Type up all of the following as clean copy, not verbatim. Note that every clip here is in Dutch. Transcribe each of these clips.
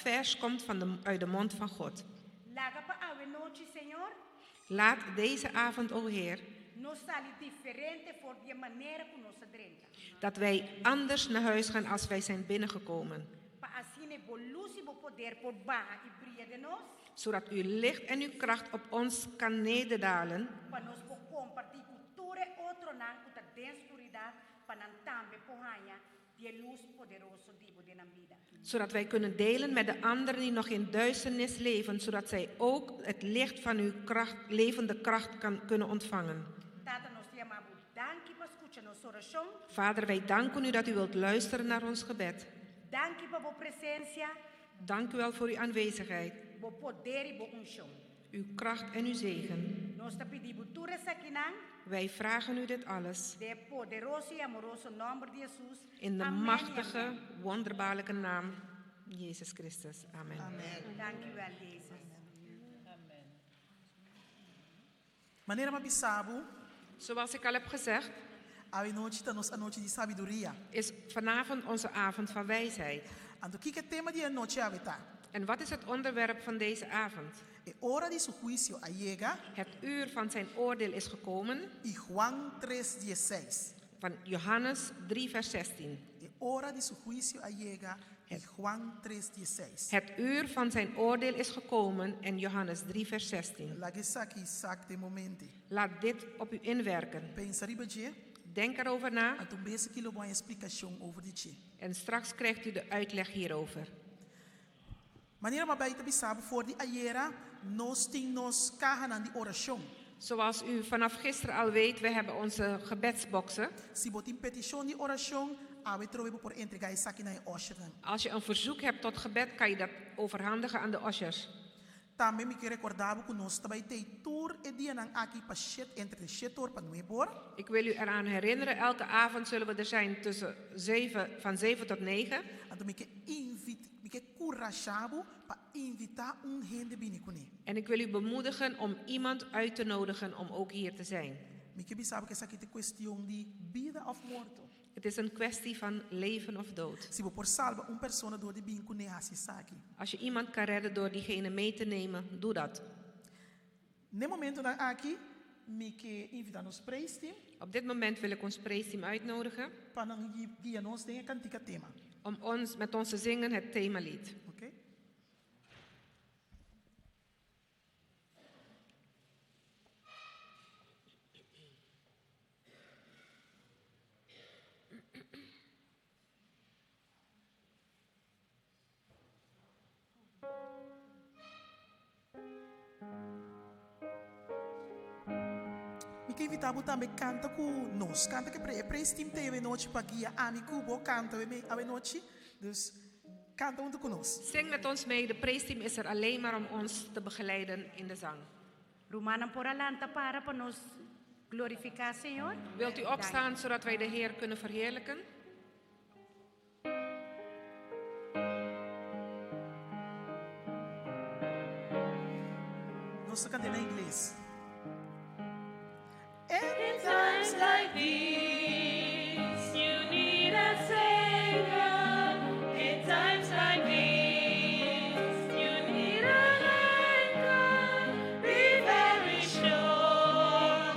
vers komt uit de mond van God. Laga pa ave noche, Señor. Laat deze avond, o Heer, Nos sali diferente voor die maniera que nos adrenta. dat wij anders naar huis gaan als wij zijn binnengekomen. Pa asine bolusi bo poder por baja y brilla de nos. Zodat uw licht en uw kracht op ons kan nederdalen. Pa nos po compartir cultura otro nan uta den oscuridad pa nan tambe pohanya die luz poderoso dibo de nan vida. Zodat wij kunnen delen met de anderen die nog in duisternis leven. Zodat zij ook het licht van uw kracht, levende kracht kunnen ontvangen. Tata nos llamamos danki pa escucha nos oración. Vader, wij danken u dat u wilt luisteren naar ons gebed. Danki pa bo presencia. Dank u wel voor uw aanwezigheid, Bo poder y bo unción. uw kracht en uw zegen. Nos te pedimos tu resaquinan. Wij vragen u dit alles De poderoso y amoroso nombre de Jesús. in de Amen y machtige, amen. wonderbaarlijke naam Jezus Christus. Amen. Dank u wel, Jezus. Maneira mabisabu, Zoals ik al heb gezegd, a noite tá nos a noite de sabedoria. is vanavond onze avond van wijsheid. Ando que tema de noite aveta. En wat is het onderwerp van deze avond? E hora de su juicio allega Het uur van zijn oordeel is gekomen, y Juan 3:16. van Johannes 3 vers 16. E hora de su juicio allega y Juan 3:16. Het uur van zijn oordeel is gekomen in Johannes 3 vers 16. La que saki sakte momenti. Laat dit op u inwerken. Pensari beje, Denk erover na anto bese kilo boa explicação over de che. en straks krijgt u de uitleg hierover. Maneira mabaita bisabu for di ayera nos ting nos kahanan di oração. Zoals u vanaf gisteren al weet, we hebben onze gebedsboxen. Si botin petition di oração, awe trowe por entregar saki na osheran. Als je een verzoek hebt tot gebed, kan je dat overhandigen aan de ushers. Também me quer recordar que nós também tem tour e dia nang aqui para chat entre de chator para nuebor. Ik wil u eraan herinneren, elke avond zullen we er zijn van 7 tot 9. Então me quer curajabo para invitar gente binicune. En ik wil u bemoedigen om iemand uit te nodigen om ook hier te zijn. Me quer sabe que essa aqui é questão de vida of morto. Het is een kwestie van leven of dood. Se você por salva persona door de binicune assim saki. Als je iemand kan redden door diegene mee te nemen, doe dat. No momento nang aqui me quer invitar nos praise Op dit moment wil ik ons preisteam uitnodigen para nang guia nos denga cantica tema. om met ons te zingen het themalied. Okay? Me invitar a também canta com nós, canta que praise team teve noite para guia amigo bo canta we noite, dus canta junto conosco. Zing met ons mee. De preisteam is er alleen maar om ons te begeleiden in de zang. Rumanan por alanta para nos glorificar, Señor. Wilt u opstaan zodat wij de Heer kunnen verheerlijken? Nós cantamos em inglês. In times like these, you need a Savior. In times like these, you need an anchor. Be very sure,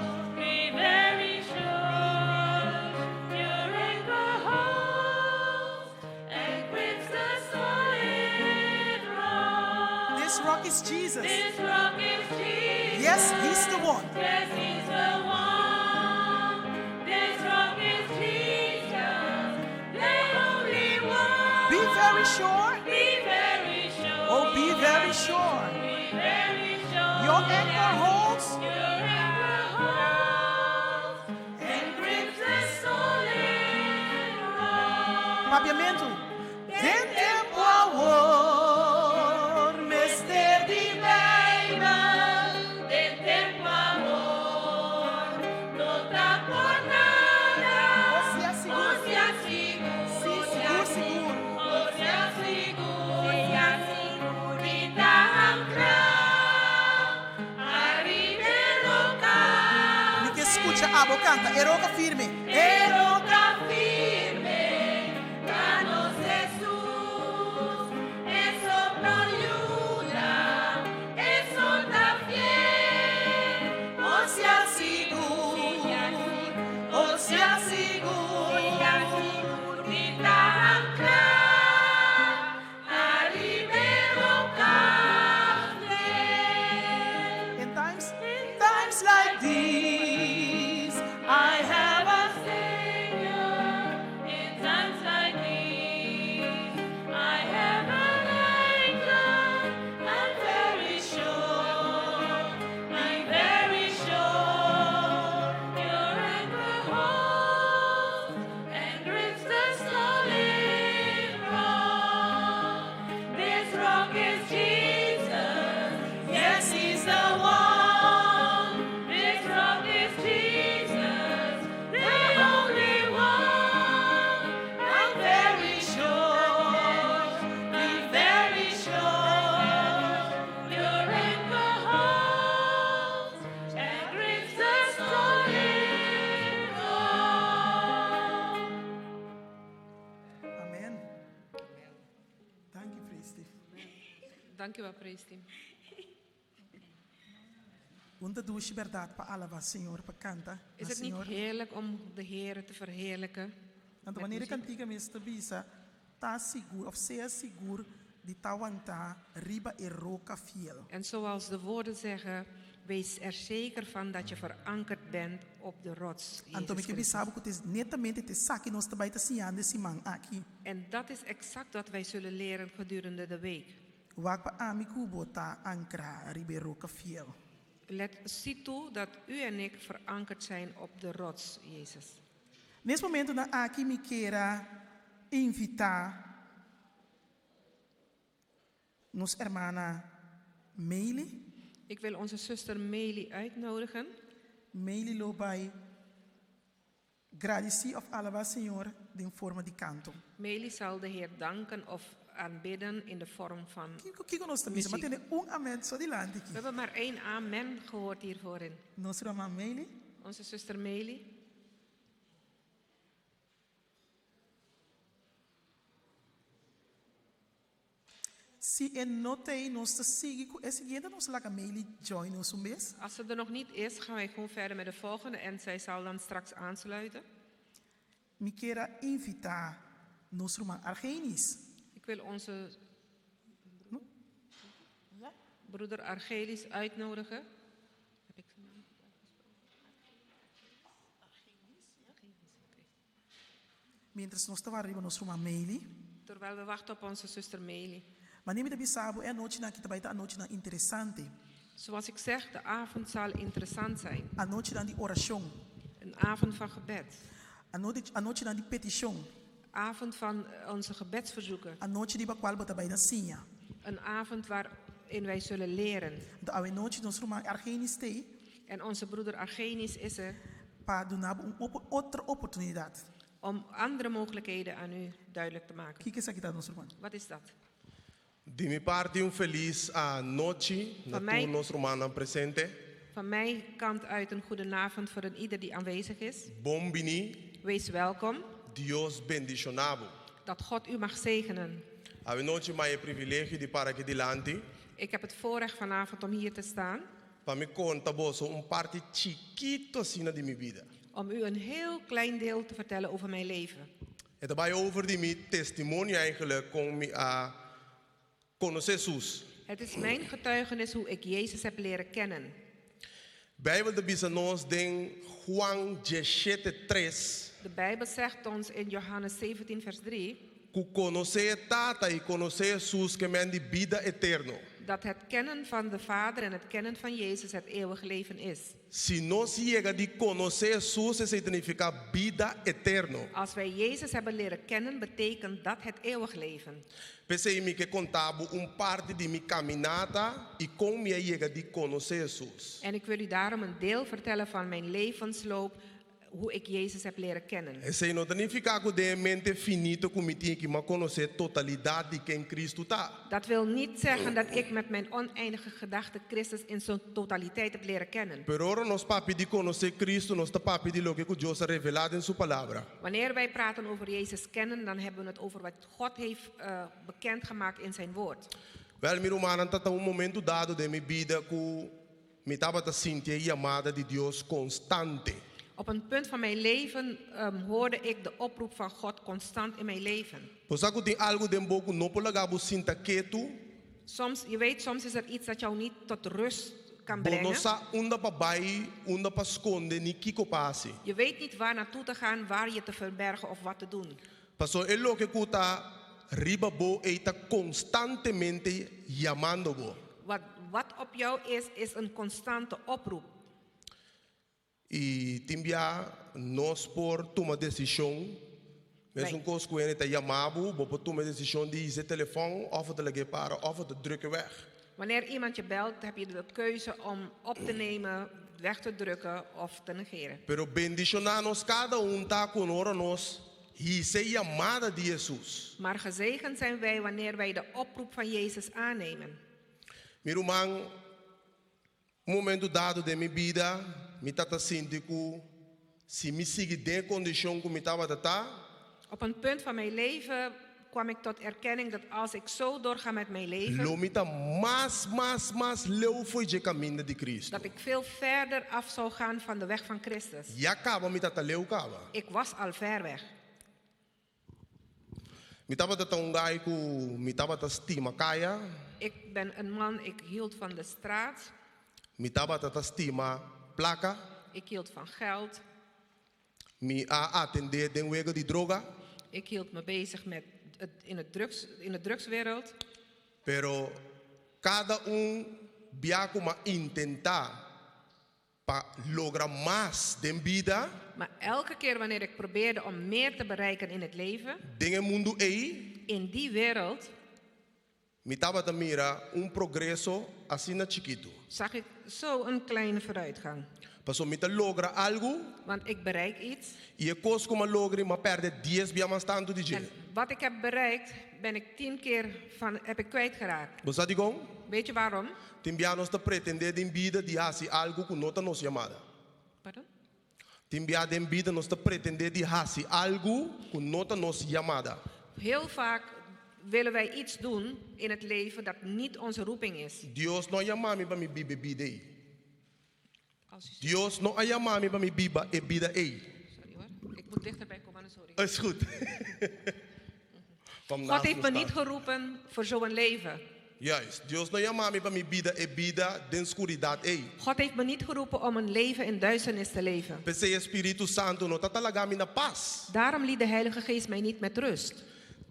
your anchor holds and grips the solid rock. This rock is Jesus. This rock is Jesus. Yes, He's the one. Yes, He's the one. This rock is Jesus, the only one. Be very sure. Be very sure. Oh, be very sure. Be very sure. Your anchor holds. Your anchor holds and grips the solid rock. Papiamento. Den tempo amor, mister di Del tempo amor, no está por nada. Você é seguro. O se assegura, Sim, seguro, seguro. o se assegura e dá ancla. Arriba Me que escucha, abo canta, eroca firme. roca firme, danos Jesús, eso rock is Jesus. Yes, He's the one. This rock is Jesus, the only one. I'm very sure, be very sure. You're in the heart and grips the solid rock. Amen. Dank je, Priester. Dank u wel, prijsteam. Want dat doe je verdad pa alaba, Senhor, pa canta. Is het niet heerlijk om de Heer te verheerlijken? Want met wanneer ik muziek? aan tiga meester bisa, ta sigur of sea sigur di tawanta riba e roca fiel. En zoals de woorden zeggen, wees er zeker van dat je verankerd bent op de rots. Jezus Anto me que Christus. bisabu que te netamente te saki nos te baita siande simang aki. En dat is exact wat wij zullen leren gedurende de week. Wakpa ami kubo ta ankra riba e roca fiel. Zie toe dat u en ik verankerd zijn op de rots, Jezus. Nesse momento na aqui me queira invitar nos hermana Meili. Ik wil onze zuster Meli uitnodigen. Meili lo by gradeci of alaba Senhor de forma de canto. Meli zal de Heer danken of aanbidden in de vorm van... Kiko nos tamisa, Muziek. maar tene amen zo die landi We hebben maar 1 amen gehoord hiervoor. Nos rama Meili. Onze zuster Meli. Si en notei nos te sigi ku esigenda nos laga Meili join ons mes. Als ze er nog niet is, gaan wij gewoon verder met de volgende en zij zal dan straks aansluiten. Me queira invitar nos ruma Argenis. Ik wil onze broeder Argelis uitnodigen. Heb ik zijn naam Mientras nos te arriba nos ruma Meili. Terwijl we wachten op onze zuster Meli. Maar neem de bisabu en noche na kita baita anoche na interessante. Zoals ik zeg, de avond zal interessant zijn. Anoche na die oración. Een avond van gebed. Anoche na die petition. Avond van onze gebedsverzoeken. Anoche di bakwal bota baita sinha. Een avond waarin wij zullen leren. De oude noche nos ruma Argenis te. En onze broeder Argenis is er Pa donabo outra oportunidade. om andere mogelijkheden aan u duidelijk te maken. Kike sakita nos ruma. Wat is dat? De mi parte, feliz noche na Van mij- todos los romanos presentes. Van mijn kant uit een goede avond voor een ieder die aanwezig is. Bom bini, Wees welkom. Dios bendicionado. Dat God u mag zegenen. Ave noche mais privilégio de para aqui delante. Ik heb het voorrecht vanavond om hier te staan. Para me contar boso parte chiquito assim de mi vida. Om u een heel klein deel te vertellen over mijn leven. Het daarbij over die mi testimonio eigenlijk com mi a conhecer Jesus. Het is mijn getuigenis hoe ik Jezus heb leren kennen. Bijbel de bisa nos den Juan 17:3. De Bijbel zegt ons in Johannes 17 vers 3... Que conhecer tata e conhecer Jesus que men de vida eterno. dat het kennen van de Vader en het kennen van Jezus het eeuwige leven is. Se nós chega de conhecer Jesus, significa vida eterno. Als wij Jezus hebben leren kennen, betekent dat het eeuwig leven. Pensei me que contava parte de minha caminhada e como me chega de conhecer Jesus. En ik wil u daarom een deel vertellen van mijn levensloop, hoe ik Jezus heb leren kennen. Esse não significa que de mente finito como tinha que maar conhecer totalidade de quem Cristo tá. Dat wil niet zeggen dat ik met mijn oneindige gedachte Christus in zijn totaliteit heb leren kennen. Pero ora nos papi de conhecer Cristo, nos papi de lo que Deus ha revelado em sua palavra. Wanneer wij praten over Jezus kennen, dan hebben we het over wat God heeft bekendgemaakt in zijn woord. Wel, meu irmão, tata momento dado de minha vida que me estava a sentir chamada de Deus constante. Op een punt van mijn leven hoorde ik de oproep van God constant in mijn leven. Pois que tem algo de boco não polagabo sinta quieto. Soms, je weet, soms is er iets dat jou niet tot rust kan brengen. Bonosa unda pa bai, unda pa sconde ni kiko pasi. Je weet niet waar naartoe te gaan, waar je te verbergen of wat te doen. Paso é lo que kuta riba bo eita constantemente llamando bo. Wat op jou is een constante oproep. E timbia nós por tomar decisão Met zo'n koos kun je niet yamabu, bopo toen met decision die je telefoon of het lege para of het drukken weg. Wanneer iemand je belt, heb je de keuze om op te nemen, weg te drukken of te negeren. Pero bendicionanos cada ta nos hise llamada de Jesus. Maar gezegend zijn wij wanneer wij de oproep van Jezus aannemen. Mirumang, momento dado de mi vida, mi tata sintiku, si mi sigue de condition ku mi taba tata, Op een punt van mijn leven kwam ik tot erkenning dat als ik zo doorga met mijn leven, lo mita mas leu foi je caminho de Cristo. dat ik veel verder af zou gaan van de weg van Christus. Ya kaba mi tata leu kaba. Ik was al ver weg. Mi taba tata ungai ku mi taba tata stima kaya, Ik ben een man, ik hield van de straat, mi taba tata stima plaka, ik hield van geld, mi a atender den wege di droga, ik hield me bezig met in de drugswereld. pero cada biaco ma intenta pa lograr más den vida, Maar elke keer wanneer ik probeerde om meer te bereiken in het leven, den mundo in die wereld, mi taba mira progreso así na chiquito. zag ik zo een kleine vooruitgang. Paso mi ta logra algo Want ik bereik iets. y e cos como logre ma perde 10 bia más tanto di je. En wat ik heb bereikt, ben ik 10 keer heb ik kwijtgeraakt. Vos sabe como? Weet je waarom? Timbianos ta pretender din vida di hasi algo ku nota nos llamada. Pardon? Timbia den vida nos ta pretender di hasi algo ku nota nos llamada. Heel vaak willen wij iets doen in het leven dat niet onze roeping is. Dios no llama mi pa mi bibe bide. Als u- Dios no llama mi pa mi biba e bida e. Sorry hoor, ik moet dichterbij komen, sorry. Is goed. Van God heeft me niet geroepen voor zo'n leven. Juist. Dios no llama mi pa mi bida e bida den oscuridad e. God heeft me niet geroepen om een leven in duisternis te leven. Pese Espíritu Santo no tatalaga mi na paz. Daarom liet de Heilige Geest mij niet met rust.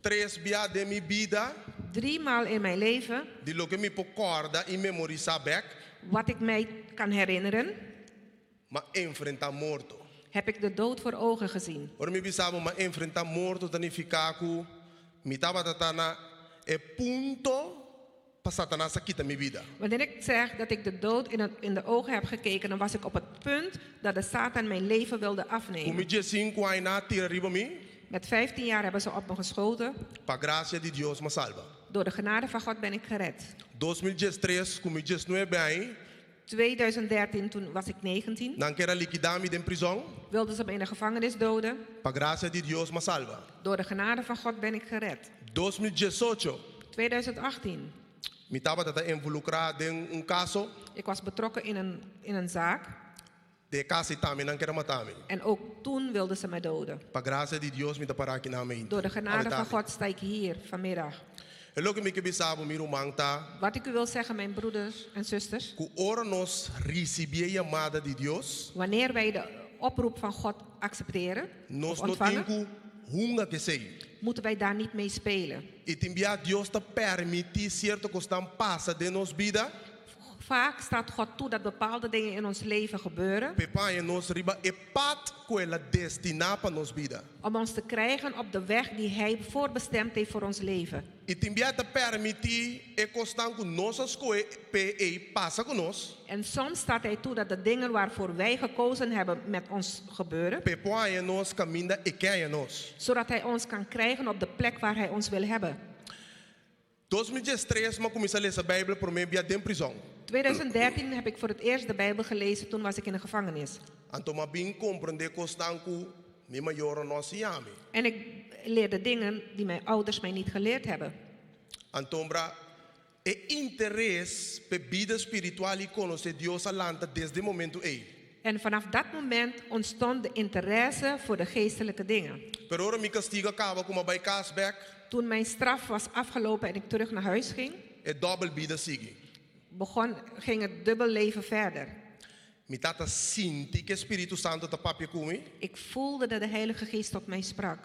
3 bia de mi vida, 3 maal in mijn leven, di lo que mi pocorda y memoriza back, wat ik mij kan herinneren, ma enfrenta morto. heb ik de dood voor ogen gezien. Ora mi bisabo ma enfrenta morto danificaku, mi taba tatana e punto pa Satanás quita mi vida. Wanneer ik zeg dat ik de dood in de ogen heb gekeken, dan was ik op het punt dat de Satan mijn leven wilde Kumi afnemen. je 5 años tira riba mi, Met 15 jaar hebben ze op me geschoten. pa gracia di Dios ma salva. Door de genade van God ben ik gered. 2013, kumi je 9 años, 2013, toen was ik 19, nan kera liquidami den prison, wilden ze me in de gevangenis doden. pa gracia di Dios ma salva. Door de genade van God ben ik gered. 2018, 2018, mi taba tata involucrado en caso ik was betrokken in een zaak. de casi tami nan kera matami. En ook toen wilden ze mij doden. Pa gracia di Dios mi taparaki na me. Door de genade van God sta ik hier vanmiddag. En lo que mi que bisabo mi rumangta, Wat ik u wil zeggen, mijn broeders en zusters. ku ora nos recibir llamada de Dios, Wanneer wij de oproep van God accepteren nos of no ontvangen, tengo hunga que sei. moeten wij daar niet mee spelen. E timbia Dios te permitir cierto costan passa de nos vida, Vaak staat God toe dat bepaalde dingen in ons leven gebeuren pepa en nos riba e pat quella destina pa nos vida. om ons te krijgen op de weg die Hij voorbestemd heeft voor ons leven. E timbia te permitir e costan ku nosas coe pe e passa con nos, En soms staat Hij toe dat de dingen waarvoor wij gekozen hebben met ons gebeuren, pepa en nos caminda e kaya nos. zodat Hij ons kan krijgen op de plek waar Hij ons wil hebben. 2013 ma comecei a ler a Bíblia por meio de prisão. 2013 heb ik voor het eerst de Bijbel gelezen, toen was ik in de gevangenis. Então, mas bem compreender constanco, me maior nós yami. En ik leerde dingen die mijn ouders mij niet geleerd hebben. Então, bra, e interesse pe vida espiritual e conhecer Deus alanta desde o momento aí. En vanaf dat moment ontstond de interesse voor de geestelijke dingen. Pero ora mi castigo acaba como by cashback, Toen mijn straf was afgelopen en ik terug naar huis ging, e double vida sigue. ging het dubbel leven verder. Mi tata sinti que Espírito Santo ta papi kumi, Ik voelde dat de Heilige Geest tot mij sprak.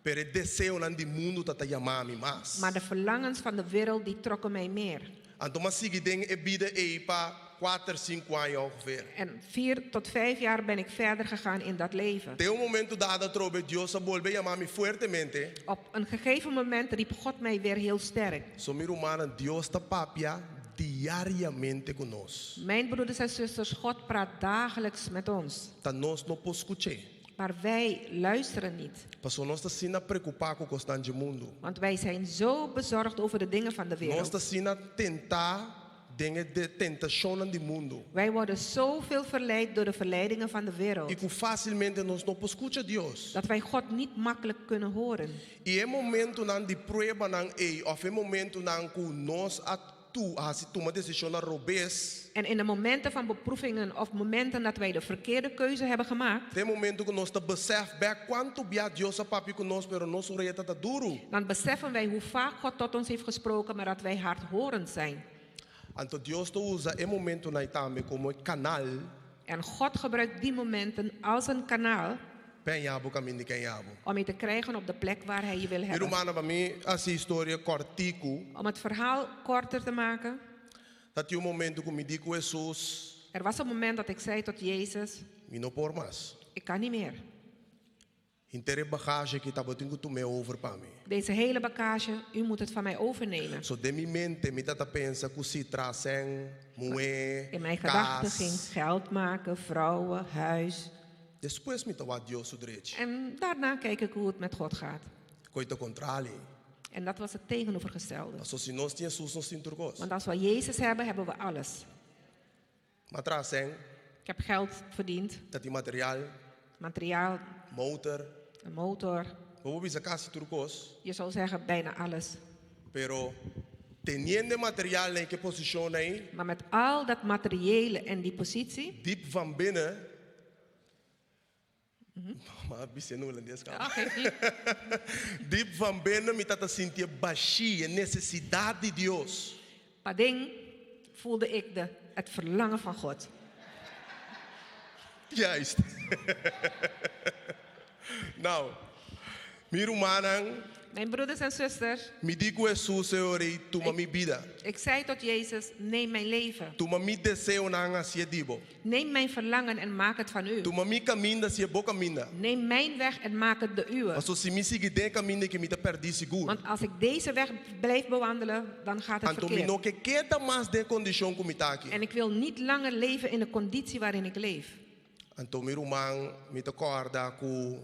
pero deseo nan di mundo tata yamami mas. Maar de verlangens van de wereld die trokken mij meer. Antoma sigi ding e bida pa 4, 5 anos ongeveer. En 4 tot 5 jaar ben ik verder gegaan in dat leven. Tem momento dado trobe Dios a volver llamar fuertemente. Op een gegeven moment riep God mij weer heel sterk. So mi rumana Dios ta papia diariamente conosco. Mijn broeders en zusters, God praat dagelijks met ons. Ta nos no poscuche. Maar wij luisteren niet. Paso nos ta sina preocupar com constante mundo. Want wij zijn zo bezorgd over de dingen van de Nos wereld. ta sina tentar dingen de tentação di mundo. Wij worden zoveel verleid door de verleidingen van de wereld. E que facilmente nos não escuta Deus. Dat wij God niet makkelijk kunnen horen. E é momento nan di prueba nan of é momento nan ku nos asi toma decisão na robes. En in de momenten van beproevingen of momenten dat wij de verkeerde keuze hebben gemaakt, Tem momento que nós ta besef back quanto bia Deus a papi conosco, pero nos oreta ta duro. dan beseffen wij hoe vaak God tot ons heeft gesproken, maar dat wij hardhorend zijn. Anto Deus te usa é momento na itame como canal. En God gebruikt die momenten als een kanaal Penhabo caminho de quem om je te krijgen op de plek waar hij je wil E hebben. rumana para mim essa história cortico, Om het verhaal korter te maken. dat tinha momento que me digo Jesus, Er was een moment dat ik zei tot Jezus, me não por mais. ik kan niet meer. Intere bagage que estava tendo tu me over para mim. Deze hele bagage, u moet het van mij overnemen. So de mi mente me tata pensa que se trazem moe, In mijn gedachten ging geld maken, vrouwen, huis. Depois me tawa Deus o direito. En daarna kijk ik hoe het met God gaat. Coita contrali. En dat was het tegenovergestelde. So se nós tinha sus nos cinturgos. Want als we Jezus hebben, hebben we alles. Maar trazem, Ik heb geld verdiend, dat die materiaal, materiaal, motor, een motor. vou bisa casa turcos, Je zou zeggen bijna alles. pero teniendo material em que posiciona aí, Maar met al dat materiële en die positie. diep van binnen. Maar bisa no holandês Ja, kan. geeft niet. Diep van binnen me tata sentir baixia, necessidade de Deus. Pading voelde ik het verlangen van God. Juist. Nou, mi rumanang, Mijn broeders en zusters, mi digo Jesus Senhor, tuma mi vida. ik zei tot Jezus, neem mijn leven. Tuma mi deseo nang asia dibo. Neem mijn verlangen en maak het van u. Tuma mi caminho asia boca minda. Neem mijn weg en maak het de uwe. Mas se mi sigue den caminho que mi ta perdi seguro. Want als ik deze weg blijf bewandelen, dan gaat het Anto mi no verkeerd. que queda mais de condição como está aqui. En ik wil niet langer leven in de conditie waarin ik leef. Anto mi rumang mi ta corda ku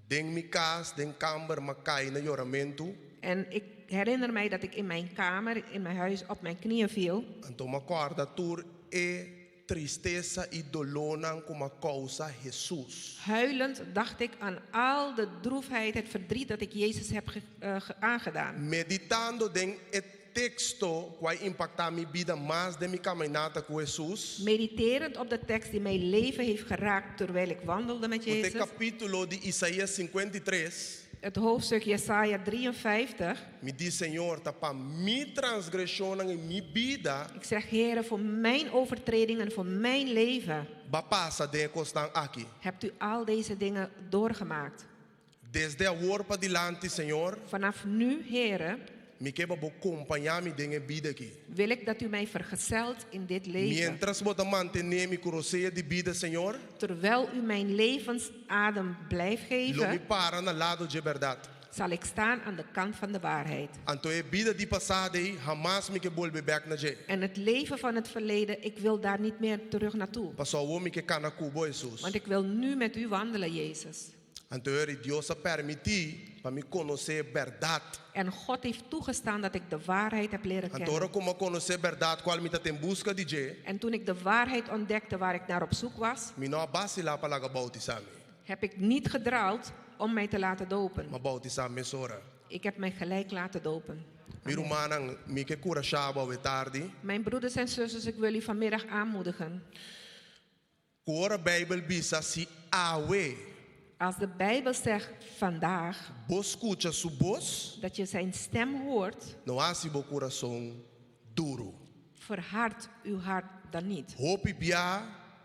den mi cas, den kamer makai na joramento. En ik herinner mij dat ik in mijn kamer, in mijn huis, op mijn knieën viel. Anto ma corda tur e tristeza e dolor nang como causa Jesus. Huilend dacht ik aan al de droefheid, het verdriet dat ik Jezus heb aangedaan. Meditando den e texto que impactar mi vida mais de mi caminhada com Jesus. Mediterend op de tekst die mijn leven heeft geraakt terwijl ik wandelde met O te Jezus. capítulo de Isaías 53, Het hoofdstuk Jesaja 53. me diz Senhor, tapa mi transgressão em mi vida, Ik zeg, Heer, voor mijn overtredingen, voor mijn leven, ba passa de constant aqui. hebt u al deze dingen doorgemaakt. Desde agora para dilante, Senhor, Vanaf nu, Heer, me queba bo acompanhar mi den vida aqui. wil ik dat u mij vergezelt in dit leven. Mientras bota mantener mi coroceia de vida, Senhor, Terwijl u mijn levensadem blijft lo me geven, para na lado de verdade. zal ik staan aan de kant van de waarheid. Anto e vida de passada aí, jamás me que volve back na je. En het leven van het verleden, ik wil daar niet meer terug naartoe. Passou o homem que cana cubo Jesus. Want ik wil nu met u wandelen, Jezus. Anto Deus a permitir para me conhecer verdade. En God heeft toegestaan dat ik de waarheid heb leren Anto kennen. como conhecer verdade, qual me tá em busca de je, En toen ik de waarheid ontdekte waar ik naar op zoek was, me não abase lá para laga bautisame. heb ik niet gedraald om mij te laten dopen. Ma bautisame sora. Ik heb mij gelijk laten dopen. Mi rumanang me que cura chaba we tarde. Mijn broeders en zusters, ik wil u vanmiddag aanmoedigen. Cora Bijbel bisa si awe. Als de Bijbel zegt vandaag Bos escucha su voz, dat je zijn stem hoort, não há si bo coração duro. verhard uw hart dan niet. Hopi bia,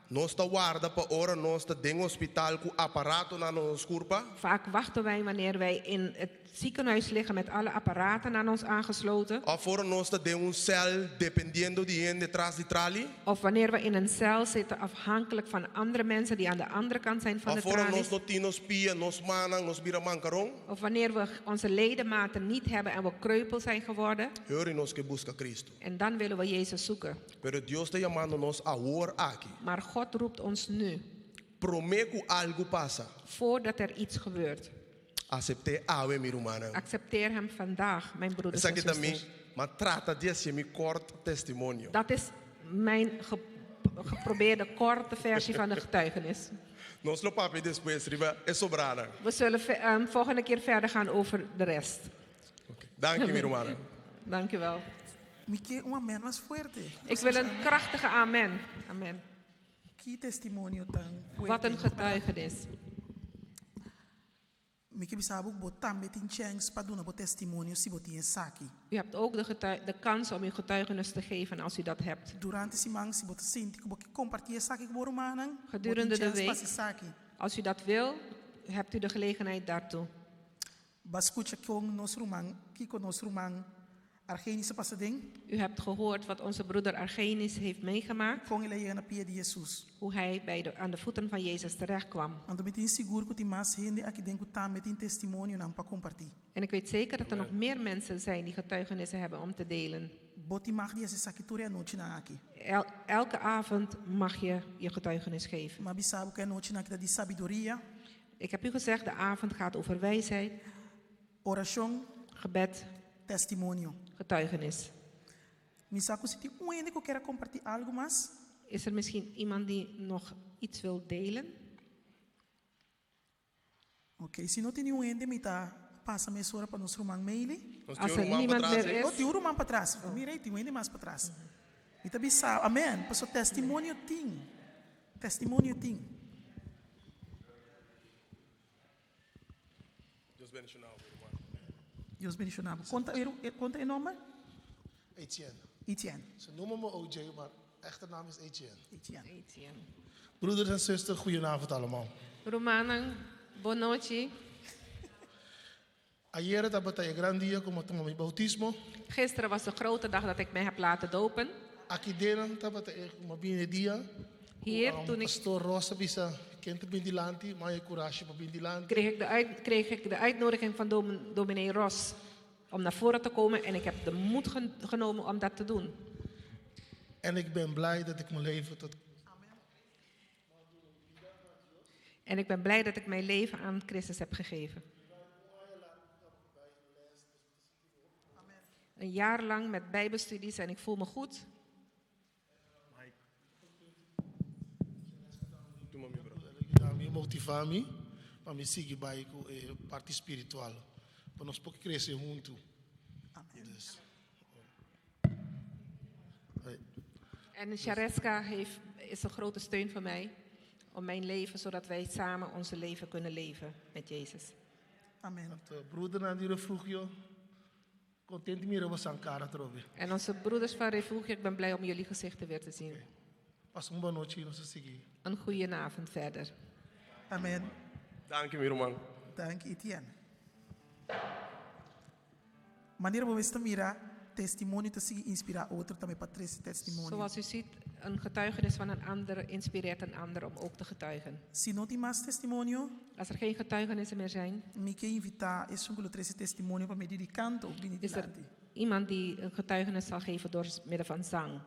nós ta guarda pa ora nós ta den hospital com aparato na nos curpa. Vaak wachten wij wanneer wij in het ziekenhuis liggen met alle apparaten aan ons aangesloten. Of voor ons dat de un cel dependiendo de en detrás de trali. Of wanneer we in een cel zitten afhankelijk van andere mensen die aan de andere kant zijn van Of de voor tralies. ons no tino spia, nos manang, nos biramankarong. Of wanneer we onze ledematen niet hebben en we kreupel zijn geworden. Heur nos que busca Cristo. En dan willen we Jezus zoeken. Pero Dios está llamando nos ahora aquí. Maar God roept ons nu. Prometo algo pasa. Voordat er iets gebeurt. Acepte ave mi rumana. Accepteer hem vandaag, mijn broeders Esa en que também, zusters. mas trata de ser mi kort testimonio. Dat is mijn geprobeerde korte versie van de getuigenis. Nos lo papi después, riba, es sobrada. We zullen volgende keer verder gaan over de rest. Okay. Dank je, mi rumana. Dank u wel. Mike, un amen was fuerte. Ik wil een krachtige amen. Amen. Que testimonio tan fuerte. Wat een getuigenis. Mike bisabu botam metin chance pa doen op testimonio si boti en saki. U hebt ook de kans om uw getuigenis te geven als u dat hebt. Durante si mang si bot sinti ko compartir saki ko borumanang. Gedurende de week. Saki. Als u dat wil, hebt u de gelegenheid daartoe. Baskucha kong nos rumang, kiko nos rumang argenische pasading. U hebt gehoord wat onze broeder Argenis heeft meegemaakt. Kong ile yena pie de Jesus. Hoe hij aan de voeten van Jezus terecht kwam. Ando metin seguro ko ti mas hende aki den ko tam metin testimonio nam pa compartir. En ik weet zeker dat er nog meer mensen zijn die getuigenissen hebben om te delen. Boti mag die saki toria noche na aki. Elke avond mag je je getuigenis geven. Maar bisabu ka noche na kita di sabiduria, Ik heb u gezegd, de avond gaat over wijsheid, oración, gebed, testimonio. getuigenis. Misaku siti uende ko kera compartir algo mas. Is er misschien iemand die nog iets wil delen? Okay, si no tini uende mita pasa me sora pa nos rumang maili. Nos Als tiene er un man niemand para meer atrás, O is, ti uruman pa trás. Mira, ti uende mas pa trás. Mita bisa, amen. Paso testimonio ting. Testimonio ting. Dios bendiga nou, mi rumana. Dios bendicionado. Conta e nome? Etienne. Etienne. Ze noemen me OJ, maar echte naam is Etienne. Etienne. Broeders en zusters, goedenavond allemaal. Romanang, bonoci. Ayer tabata e gran dia como tomo mi bautismo. Gisteren was de grote dag dat ik mij heb laten dopen. Aquí dena tabata e mabine dia. Hier, toen ik Pastor Rosa bisa kent bindilanti, maar je courage pa bindilanti. kreeg ik de uitnodiging van dominee Ros om naar voren te komen en ik heb de moed genomen om dat te doen. En ik ben blij dat ik mijn leven tot En ik ben blij dat ik mijn leven aan Christus heb gegeven. Een jaar lang met bijbelstudies en ik voel me goed. Doe maar, mi bro. me motivar me para me seguir bij parte espiritual. Para nós pouco crescer junto. Dus, En Shareska is een grote steun voor mij om mijn leven, zodat wij samen onze leven kunnen leven met Jezus. Amen. broeder aan die vroeg je, content meer over zijn cara trobe. En onze broeders van Refugio, ik ben blij om jullie gezichten weer te zien. Pas een banootje in seguir. Een goede avond verder. Amen. Dank je, mi rumana. Dank Etienne. Maneira como esta mira testimonio te sigue inspira outro também para três testimonio. Zoals u ziet, een getuigenis van een ander inspireert een ander om ook te getuigen. Se não tem mais testimonio, Als er geen getuigenissen meer zijn, me quer invitar esse um três testimonio para medir de canto ou bem is er dilante. iemand die een getuigenis zal geven door middel van zang.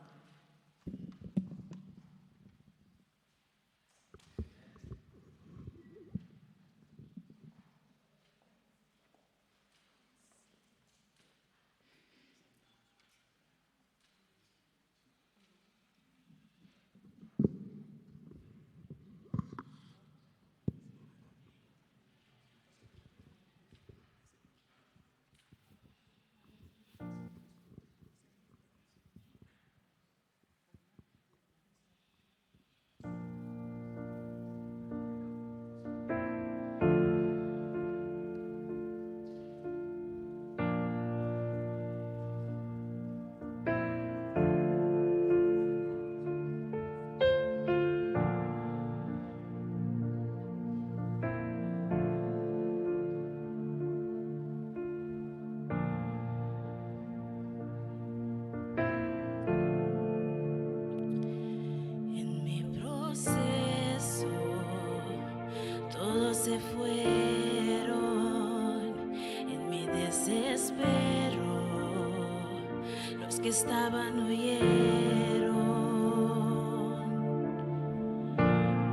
que estaban huyeron.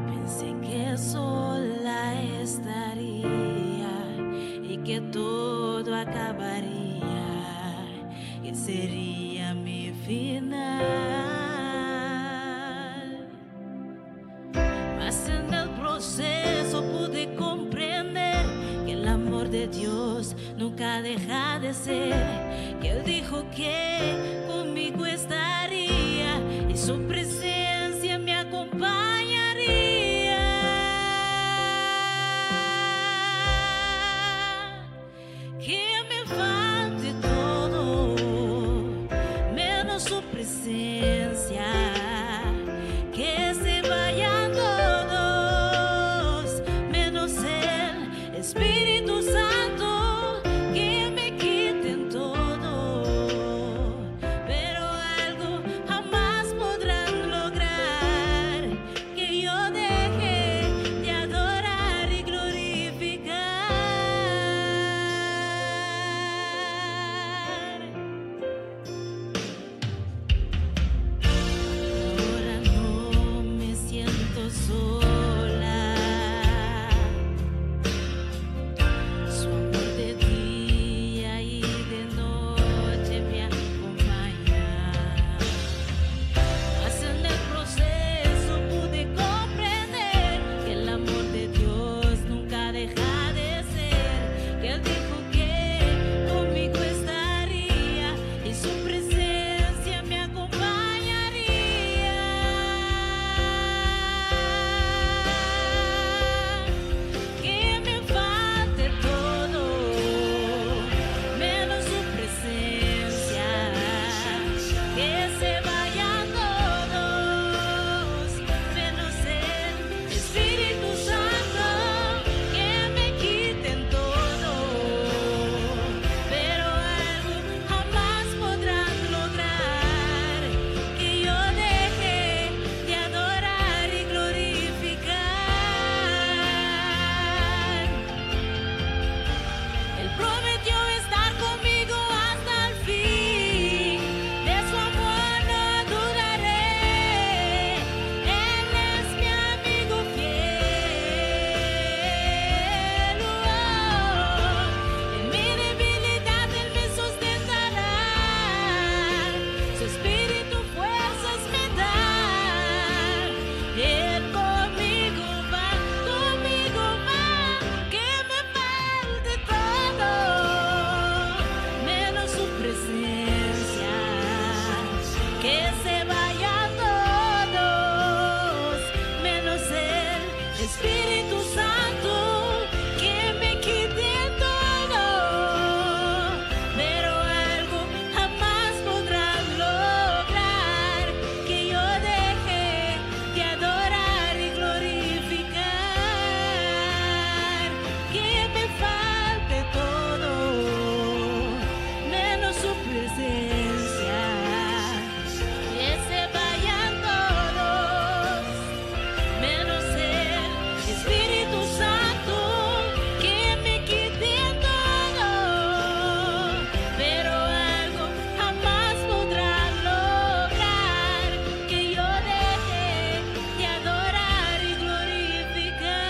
Pensé que sola estaría y que todo acabaría y sería mi final. Mas en el proceso pude comprender que el amor de Dios nunca deja de ser, que Él dijo que conmigo estaría y su presencia me acompañaría. Que me falte todo, menos su presencia. Que se vayan todos, menos el Espíritu Santo. Que me quiten todo, pero algo jamás podrán lograr, que yo deje de adorar y glorificar. Ahora no me siento sola. Su amor de día y de noche me acompaña. Mas en el proceso pude comprender que el amor de Dios nunca deja de ser, que Él dijo que conmigo estaría y su presencia me acompañaría. Que me falte todo, menos su presencia. Que se vayan todos, menos el Espíritu Santo. Que me quiten todo, pero algo jamás podrán lograr, que yo deje de adorar y glorificar. Él prometió estar conmigo hasta el fin, de su amor no dudaré. Él es mi amigo fiel. En mi debilidad Él me sustentará, su espíritu fuerzas me da. Él conmigo va, que me falte todo, menos su presencia. Que se vayan todos, menos el Espíritu Santo. Que me quiten todo, pero algo jamás podrán lograr, que yo deje de adorar y glorificar. Que me falte todo, menos su presencia. Que se vayan todos, menos el Espíritu Santo. Que me quiten todo, pero algo jamás podrán lograr, que yo deje de adorar y glorificar.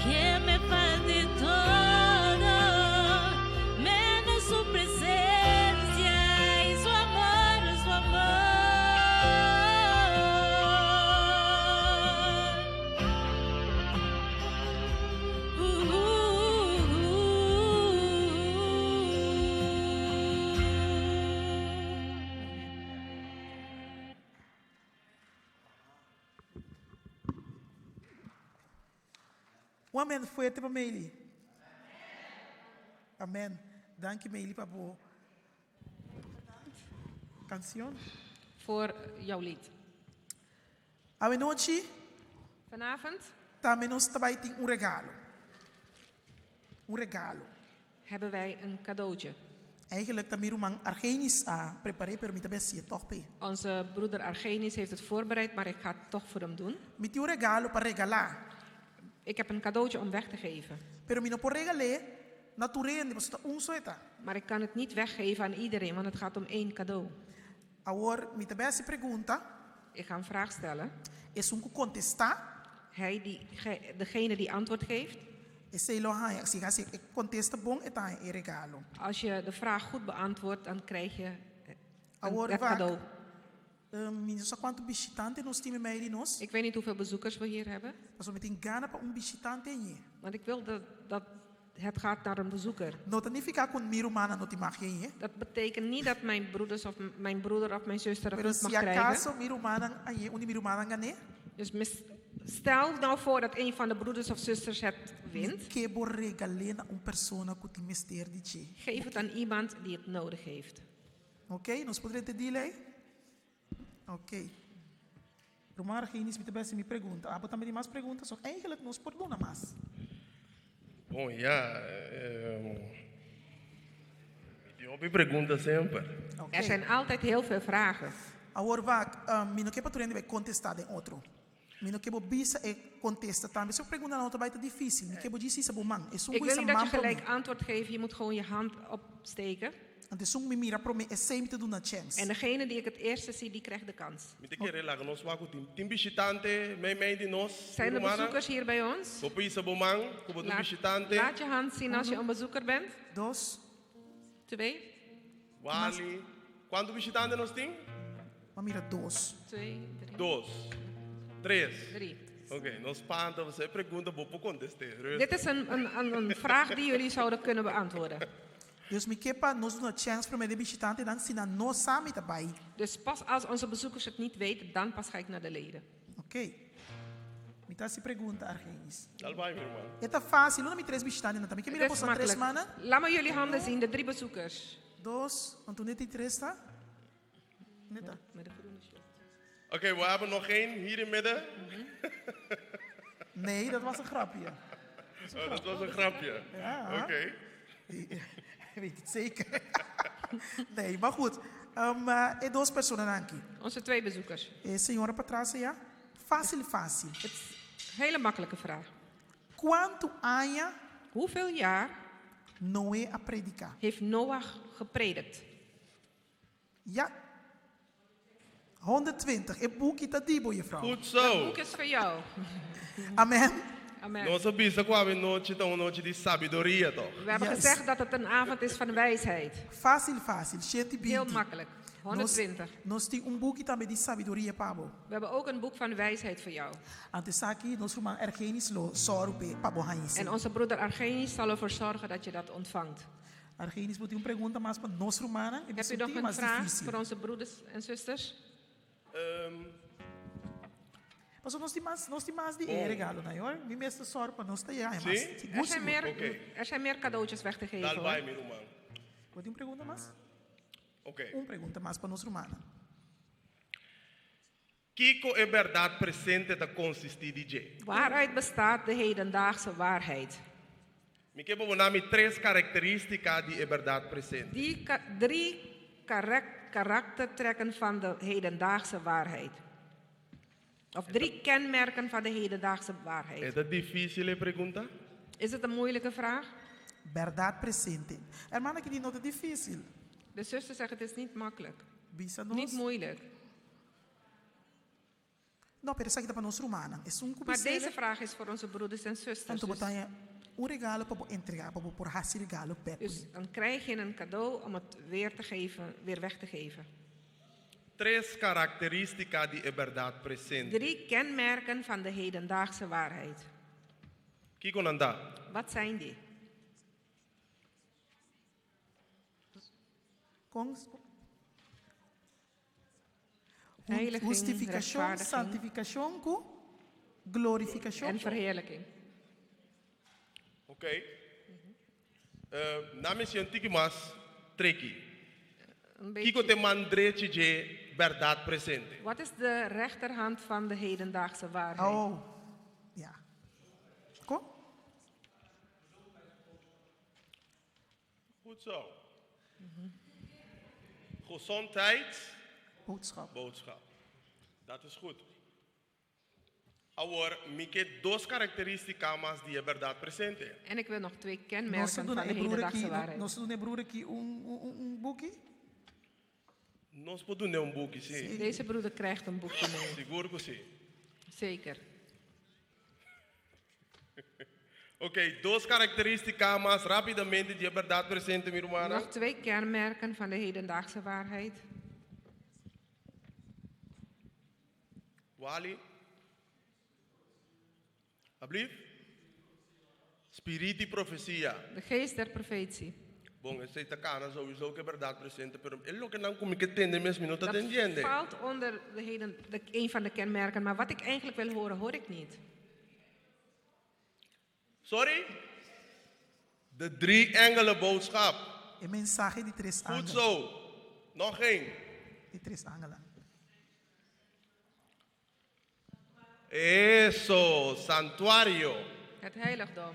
Que me falte todo, menos su presencia y su amor, su amor. Um amém forte para Meili. Amém. Dank je Meili para boa canção. Voor jouw lied. A noite Vanavond também nós também tem regalo. Regalo. hebben wij een cadeautje. Eigenlijk de mirumang Argenis preparé per mita besi toch pe. Onze broeder Argenis heeft het voorbereid, maar ik ga het toch voor hem doen. Miti un regalo para regalar. Ik heb een cadeautje om weg te geven. Pero mi no por regalé naturende basta un soeta. Maar ik kan het niet weggeven aan iedereen, want het gaat om één cadeau. Agora mita besi pergunta Ik ga een vraag stellen. es un contestar. Degene die antwoord geeft, Esse lo ha si gasi contesta bom eta e regalo. als je de vraag goed beantwoordt, dan krijg je Agora het cadeau. Minha só quanto visitante nós temos meio de nós. Ik weet niet hoeveel bezoekers we hier hebben, Mas met in Ghana para visitante nie. want ik wil dat het gaat naar een bezoeker. Não significa com mirumana não te mag je. Dat betekent niet dat mijn broeders of mijn broeder of mijn zuster het Pero niet mag si acaso krijgen. mirumana aí, uni mirumana gane, Dus stel nou voor dat een van de broeders of zusters het wint. que bo regalena un persona que te mister de che. Geef het aan iemand die het nodig heeft. Ok, nós poderíamos te dizer. Ok. Romar Genis met de beste me pergunta. Ah, também tem mais perguntas. Só eigenlijk nós podemos mais. Bom, ja. Eu me pergunta sempre. Ok. Er zijn altijd heel veel vragen. Agora vai, mino que patrulha vai contestar de outro. Mino que bo bisa e contesta também. Se eu perguntar outra vai tá difícil. Me que bo disse isso bo man. É Ik wil niet dat je man gelijk antwoord geeft. Je moet gewoon je hand opsteken. Ante sung me mira pro me é sempre te doen a chance. En degene die ik het eerste zie, die krijgt de kans. Me te querer lá, nós vamos com tim visitante, meio de nós, Zijn er bezoekers hier bij ons? Op isa bomang, como do visitante, Laat je hand zien als je een bezoeker bent. 2, 2, Wali. Quanto visitante nós tem? maar mira 2. 2, 3, 2, 3. 3. Ok, nós panta, você pergunta, vou contestar. Dit is een vraag die jullie zouden kunnen beantwoorden. Dus me kepa nós doen a chance pro me de visitante dan sina no sami tabai. Dus pas als onze bezoekers het niet weten, dan pas ga ik naar de leden. Ok. Me tá se pergunta Argenis. Dal vai, meu irmão. É tá fácil, não me três visitantes não também. Que mira Het is posa 3 makkelijk. mannen. Laat me jullie handen zien, de 3 bezoekers. 2, Antoinette e 3 tá? Neta. Met de groene shirt. Oké, we hebben nog één hier in midden. Nee, dat was een grapje. Oh, dat was een grapje. Ja. Oké. Ik weet het zeker. Nee, maar goed. E 2 personen aqui. Onze 2 bezoekers. Senhora Patrícia, ja? Fácil, fácil. Het is een hele makkelijke vraag. Quanto anos Hoeveel jaar Noé a predicar? heeft Noach gepredikt? Ja. 120. E boekje tá dibo, juffrouw. Goed Het zo. boek is voor jou. Amen. Amen. Nossa bisa kwam een nootje, dan een nootje die sabedoria toch? We hebben Yes. gezegd dat het een avond is van wijsheid. Fácil, fácil. Gente Heel binti. makkelijk. 120. Nós tem boekje também de sabedoria, Pabo. We hebben ook een boek van wijsheid voor jou. Antes aqui, nós vamos ergenis lo sorupe, Pabo Hainsi. En onze broeder Argenis zal ervoor zorgen dat je dat ontvangt. Argenis moet pergunta mais para nós romana. Heb je nog een vraag voor onze broeders en zusters? Mas nós temos mais de regalo, né? Hoor, me mesmo só para nós ter aí, Sim? mas Er zijn meer cadeautjes weg te geven. Dal vai, Hoor. meu irmão. Pode pergunta mais? Oké. Pergunta mais para nós romana. Kiko é verdade presente da consistir DJ. Waaruit bestaat de hedendaagse waarheid? Me que vou nome 3 características de verdade presente. Die 3 karaktertrekken van de hedendaagse waarheid. Of 3 kenmerken van de hedendaagse É waarheid. dat difícil a pergunta? Is het een moeilijke vraag? Verdade presente. Hermana, que não é difícil. De zuster zegt het is niet makkelijk. Bisa Niet nós. moeilijk. Não, pero essa aqui tá para nós romana. É um Maar deze cubicele. vraag is voor onze broeders en zusters. Então Dus, botar regalo para entregar, para por hacer regalo perto. dus dan krijg je een cadeau om het weer te geven, weer weg te geven. 3 características de verdade presente. 3 kenmerken van de hedendaagse waarheid. Kiko nanda. Wat zijn die? Com Heiliging, justificação, rechtvaardiging santificação, com glorificação. en verheerlijking. Oké. Namens je tiki mas treki. Een Kiko beetje. te mandretje de verdade presente. Wat is de rechterhand van de hedendaagse waarheid? Oh, ja. Kom. Goed zo. Boodschap. Boodschap. Dat is goed. Ahora, Mike, dos características die je verdad presente. En ik wil nog 2 Nós kenmerken van de hedendaagse waarheid. doen broer aqui boekje. Nós podemos um book, sim. Deze broeder krijgt een boekje mee. Seguro que sim. Zeker. Ok, dos características más rapidamente de verdad presente, mi hermano. Nog 2 kenmerken van de hedendaagse waarheid. Wally. Alsjeblieft. Spirit y profecía. De geest der profetie. Bom, esse está cana sowieso que verdad presente, pero es lo que não como que entende mesmo, não está Dat entendendo. valt onder een van de kenmerken, maar wat ik eigenlijk wil horen, hoor ik niet. Sorry? De 3 engelen boodschap. É mensagem de 3 Goed ángeles. zo. Nog één. De 3 ángeles. Eso, santuario. Het heiligdom.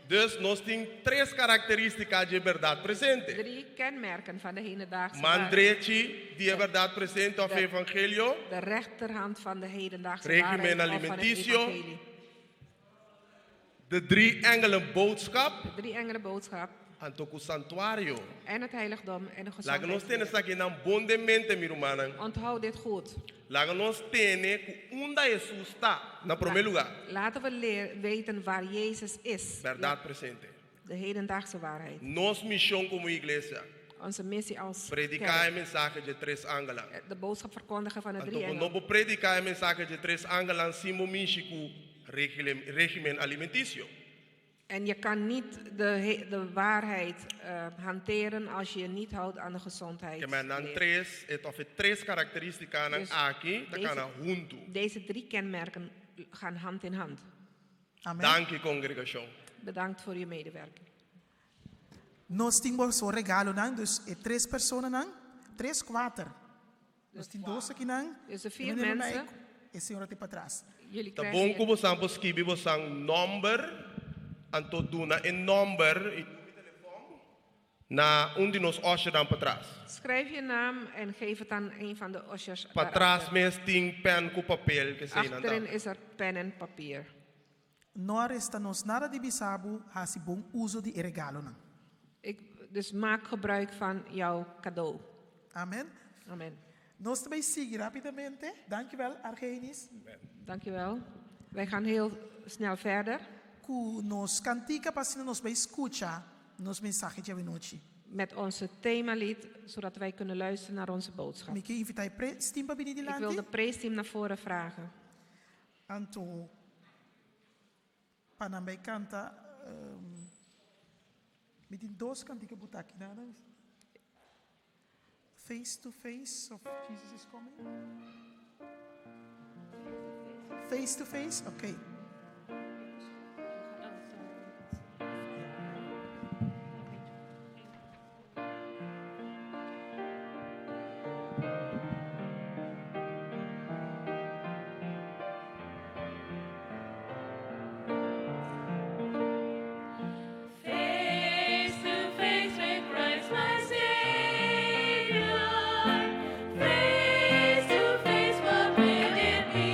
Dus nós temos 3 características de verdade presente. 3 kenmerken van de hedendaagse waarheid. Mandrechi, die verdade presente of De- evangelio. De rechterhand van de hedendaagse Regimen waarheid of van het alimentatio. evangelie. De 3 engelen boodschap. De 3 engelen boodschap En ook het santuario. en het heiligdom en de Laten nós ter gezondheid. essa aqui na bonde mente, meu irmão. Onthoud dit goed. Laten nós ter onde Jesus está, na primeiro lugar. Laten we weten waar Jezus is. Verdade presente. De hedendaagse waarheid. Nossa missão como igreja, Onze missie als predicar a kerk. mensagem de 3 ángeles. De boodschap verkondigen van de 3 Então, quando engelen. nós predicar a mensagem de 3 ángeles, simo michiku regimen alimentício. En je kan niet de waarheid hanteren als je je niet houdt aan de gezondheid. Que mas nan 3, of 3 características Dus aqui, tá deze- kana junto. Deze 3 kenmerken gaan hand in hand. Amém. Danke congregação. Bedankt voor je medewerking. Nós temos um regalo, não? Dus 3 pessoas, não? 3 4. Nós temos 2 aqui, não? Dus de 4 mensen. E a senhora tem para trás. Jullie Tá bom krijgen que você ambos escrever você number, anto duna en number na de nós osher dan para trás. schrijf je naam en geef het aan een van de ushers. Para trás mes ting pen com papel que sei Achterin nada. is er pen en papier. Não resta nos nada de bisabu, há bom uso de regalo, não? Dus maak gebruik van jouw cadeau. Amém. Amen. Nós também seguir rapidamente. Dankjewel, Argenis. Dankjewel. Wij gaan heel snel verder Que nos cantica para nos vai escutar nos mensagens de noite. met onze themalied, zodat wij kunnen luisteren naar onze boodschap. Me que invitar stimpa bini Ik wil de dilante. preisteam naar voren vragen. Anto Panambai canta met die doos cantica butaki nada. Face to face of Jesus is coming. Face to face, okay. Face to face with Christ my Savior. Face to face, what will it be?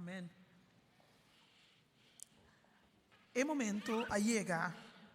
Amén. El momento llega,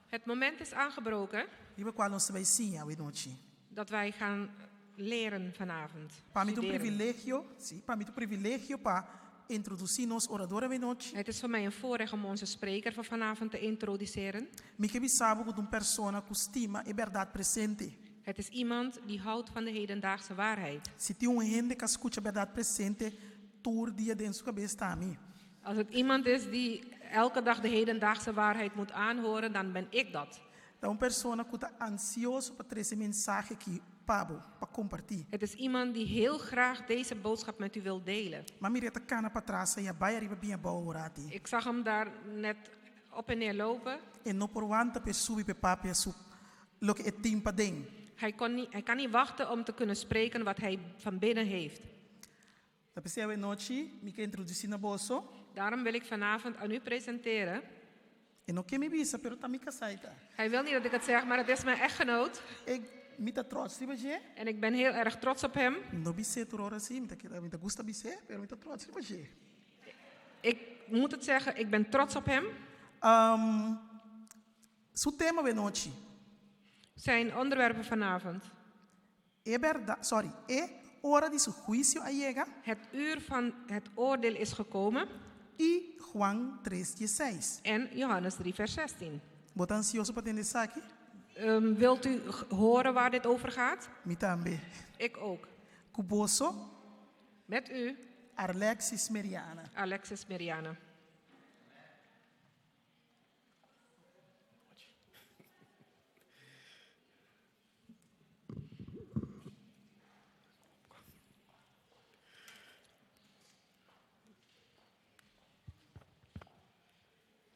Het moment is aangebroken iba qual nos vai sim a noite. dat wij gaan leren vanavond. Para mim um Studeren. privilégio, sim, para mim um privilégio para introduzir nos oradores a noite. Het is voor mij een voorrecht om onze spreker van vanavond te introduceren. Me que sabe que uma pessoa que estima a verdade presente. Het is iemand die houdt van de hedendaagse waarheid. Se tem gente que escuta a verdade presente, todo dia dentro sua cabeça está a mim. Als het iemand is die elke dag de hedendaagse waarheid moet aanhoren, dan ben ik dat. Então, uma pessoa que está ansioso para trazer mensagem aqui, Pablo, para compartilhar. Het is iemand die heel graag deze boodschap met u wil delen. Maar mira, tá cana para trás e a baia riba bem boa orati. Ik zag hem daar net op en neer lopen. E não por wanta pe subi pe papi su lo que é timpa den. Hij kan niet wachten om te kunnen spreken wat hij van binnen heeft. Da pensei a noite, me que introduzir na bolso. Daarom wil ik vanavond aan u presenteren. E não que me visa, pero tá me casaita. Hij wil niet dat ik het zeg, maar het is mijn echtgenoot. E me tá trots, riba je? En ik ben heel erg trots op hem. No bise tu ora sim, me tá gusta bise, pero me tá trots, riba je. Ik moet het zeggen, ik ben trots op hem. Su tema we noite. Zijn onderwerpen vanavond. É verdade, sorry, é hora de su juicio a llega. Het uur van het oordeel is gekomen. E Juan 3:16. En Johannes 3 vers 16. Bota ansioso para entender isso aqui? Wilt u horen waar dit over gaat? Me também. Ik ook. Cuboso, Met u, Alexis Meriana. Alexis Meriana.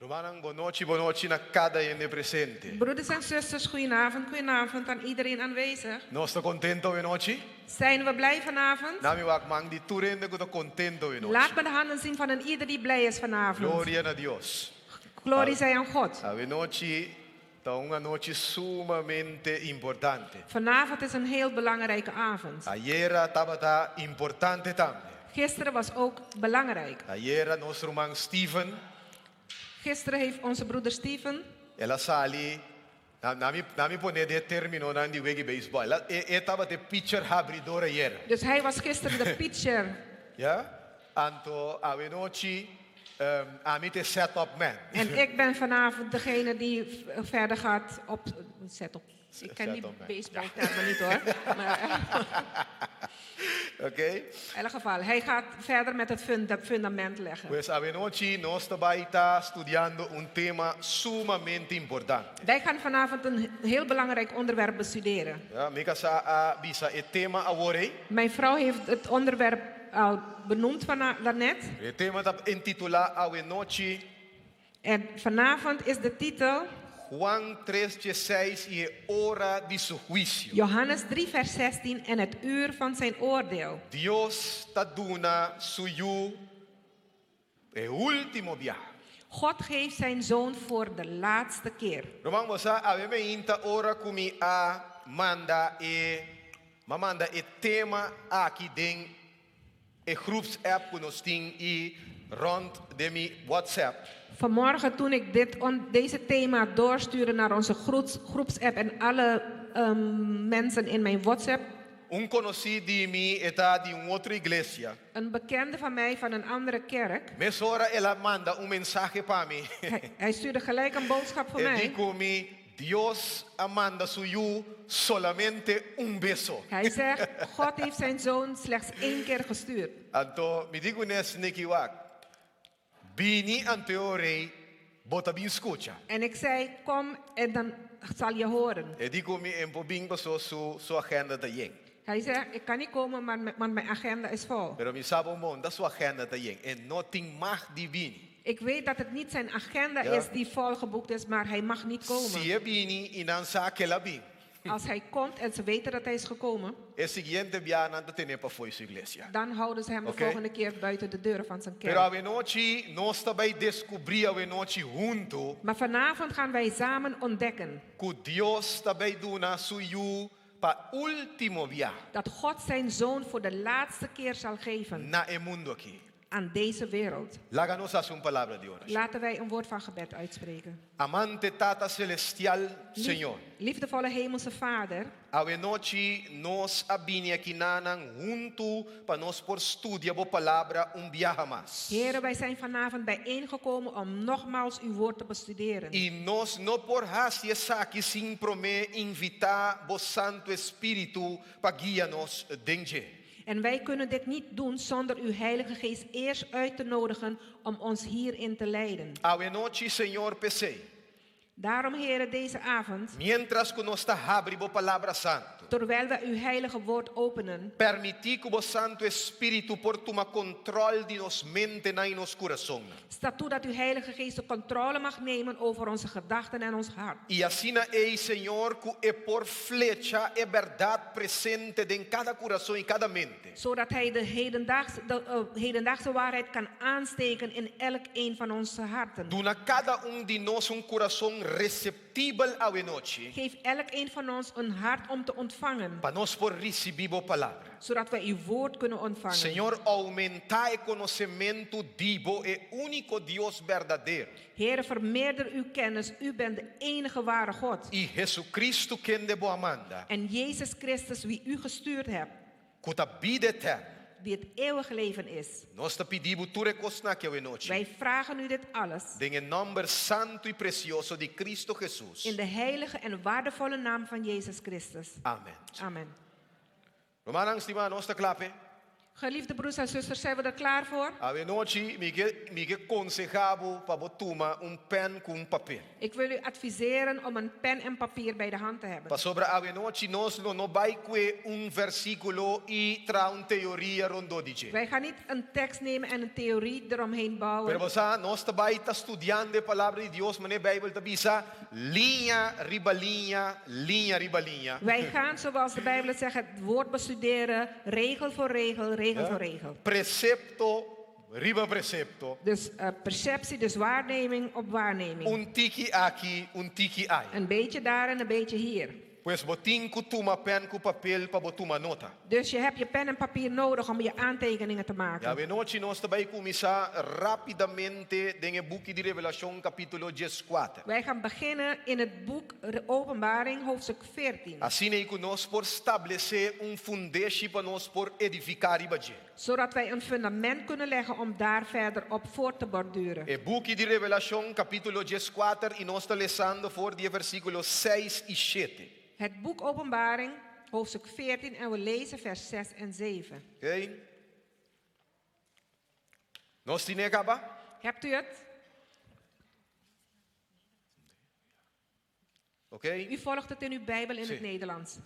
Romanang, boa noite na cada ene presente. Broeders en zusters, goedenavond, goedenavond aan iedereen aanwezig. Nós estamos contentos boa noite. Zijn we blij vanavond? Nami wak mang di turende ko contento boa Laat noite. me de handen zien van een ieder die blij is vanavond. Gloria a Deus. Glorie zij aan God. A noite tá uma noite sumamente importante. Vanavond is een heel belangrijke avond. Ayer estava importante também. Gisteren was ook belangrijk. Ayer nosso irmão Steven, Gisteren heeft onze broeder Steven, ela sali nami pone de termino na die wegi baseball. Ela estava de pitcher abridor ayer. dus hij was gisteren de pitcher. Ja? Anto a noite a mi te set up man. En ik ben vanavond degene die verder gaat op set-up. Ik ken die Set-up, hè. baseballtermen niet hoor. Maar Okay? in elk geval, hij gaat verder met het fundament leggen. Pues a noite nós também está estudando tema sumamente importante. Wij gaan vanavond een heel belangrijk onderwerp bestuderen. Ja, me casa a bisa e tema agora. Mijn vrouw heeft het onderwerp al benoemd daarnet. O tema está intitulado a noite En vanavond is de titel Juan 3:16 e hora de su juicio. Johannes 3 vers 16 en het uur van zijn oordeel. Dios está dando suyo e último dia. God geeft zijn zoon voor de laatste keer. Romang mosa ave me inta ora kumi a manda e tema aqui den e groups app kunosting e rond de mi WhatsApp. Vanmorgen toen ik deze thema doorstuurde naar onze groepsapp en alle mensen in mijn WhatsApp. Conhecido de mim está de outra igreja. Een bekende van mij van een andere kerk. Mas ora ela manda mensagem para mim. Hij stuurde gelijk een boodschap voor E mij. digo me, Dios manda suyo solamente beso. Hij zegt, God heeft zijn zoon slechts 1 keer gestuurd. Anto, me digo nesse nekiwak. Bini anteore, bota bin escucha. En ik zei, kom en dan zal je horen. E digo me en pobing baso su agenda da yeng. Hij zegt, ik kan niet komen, want mijn agenda is vol. Pero mi sabo mon, da su agenda da yeng. En nothing mag divini. Ik weet dat het niet zijn agenda Ja. is die volgeboekt is, maar hij mag niet komen. Si e bini inansa aquela bin. Als hij komt en ze weten dat hij is gekomen, E siguiente viana da tener pa foi su iglesia. dan houden ze hem de Oké. volgende keer buiten de deuren van zijn Pero kerk. a noite nós também descobrir a noite junto Maar vanavond gaan wij samen ontdekken que Deus também dona suyo pa último via dat God zijn zoon voor de laatste keer zal geven na e mundo aqui. aan deze wereld. Láganos a un palabra de oración. Laten wij een woord van gebed uitspreken. Amante Tata Celestial, Señor. Liefdevolle Hemelse Vader, Awe noche nos abine aquí nanan junto para nos por estudiar bo palabra viaje más. Heren, wij zijn vanavond bijeengekomen om nogmaals uw woord te bestuderen. Y nos no por hacia saki sin prome invitar bo Santo Espíritu para guiarnos denje. En wij kunnen dit niet doen zonder uw Heilige Geest eerst uit te nodigen om ons hierin te leiden. Awe noche, Señor, pese. Daarom, heren, deze avond, Mientras que nos abri bo palabra santo. terwijl wij uw heilige woord openen, Permitir que bo Santo Espíritu por tomar control de nos mente na y nos corazón. staat toe dat uw Heilige Geest de controle mag nemen over onze gedachten en ons hart. Y así na Señor, que por flecha es verdad presente en cada corazón y cada mente. Zodat hij de hedendaagse waarheid kan aansteken in elk een van onze harten. Duna cada de nos un corazón receptible a we noche. Geef elk een van ons een hart om te ontvangen, Para nos por recibir bo palabra. zodat wij uw woord kunnen ontvangen. Señor, aumenta el conocimiento divo e único Dios verdadero. Heere, vermeerder uw kennis. U bent de enige ware God. Y Jesucristo quien de bo amanda. En Jezus Christus, wie u gestuurd hebt, Kuta vida eterna. die het eeuwige leven is. Nos te pedimos tu recosna que we noche. Wij vragen u dit alles En el nombre santo y precioso de Cristo Jesús. in de heilige en waardevolle naam van Jezus Christus. Amen. Amen. Romanang stima nos te klape. Geliefde broers en zusters, zijn we er klaar voor? Ave noche mi que consejabo para botuma pen con papel. Ik wil u adviseren om een pen en papier bij de hand te hebben. Pa sobre ave noche nos no baique versículo y tra teoría rondo dice. Wij gaan niet een tekst nemen en een theorie eromheen bouwen. Pero vos nos te baita estudiando de palabra de Dios, mane Bible te bisa línea riba línea. Wij gaan, zoals de Bijbel het zegt, het woord bestuderen, regel voor regel, regel voor regel. Precepto riba precepto. Dus perceptie, dus waarneming op waarneming. Un tiki aquí, un tiki ahí. Een beetje daar en een beetje hier. Pues botín kutuma pen ku papel pa botuma nota. Dus je hebt je pen en papier nodig om je aantekeningen te Ya maken. we noche nos te vai começar rapidamente en el book de Revelación capítulo 14. Wij gaan beginnen in het boek Openbaring, hoofdstuk 14. Assim nem que nós por estabelecer fundamento para nós por edificar ibaje. Zodat wij een fundament kunnen leggen om daar verder op voor te borduren. El book de Revelación capítulo 14 y nos está leyendo por die versículos 6 y 7. Het boek Openbaring, hoofdstuk 14, en we lezen vers 6 en 7. Okay? Nós tine acaba? Hebt u het? Okay? U volgt het in uw Bijbel in Sí. het Nederlands.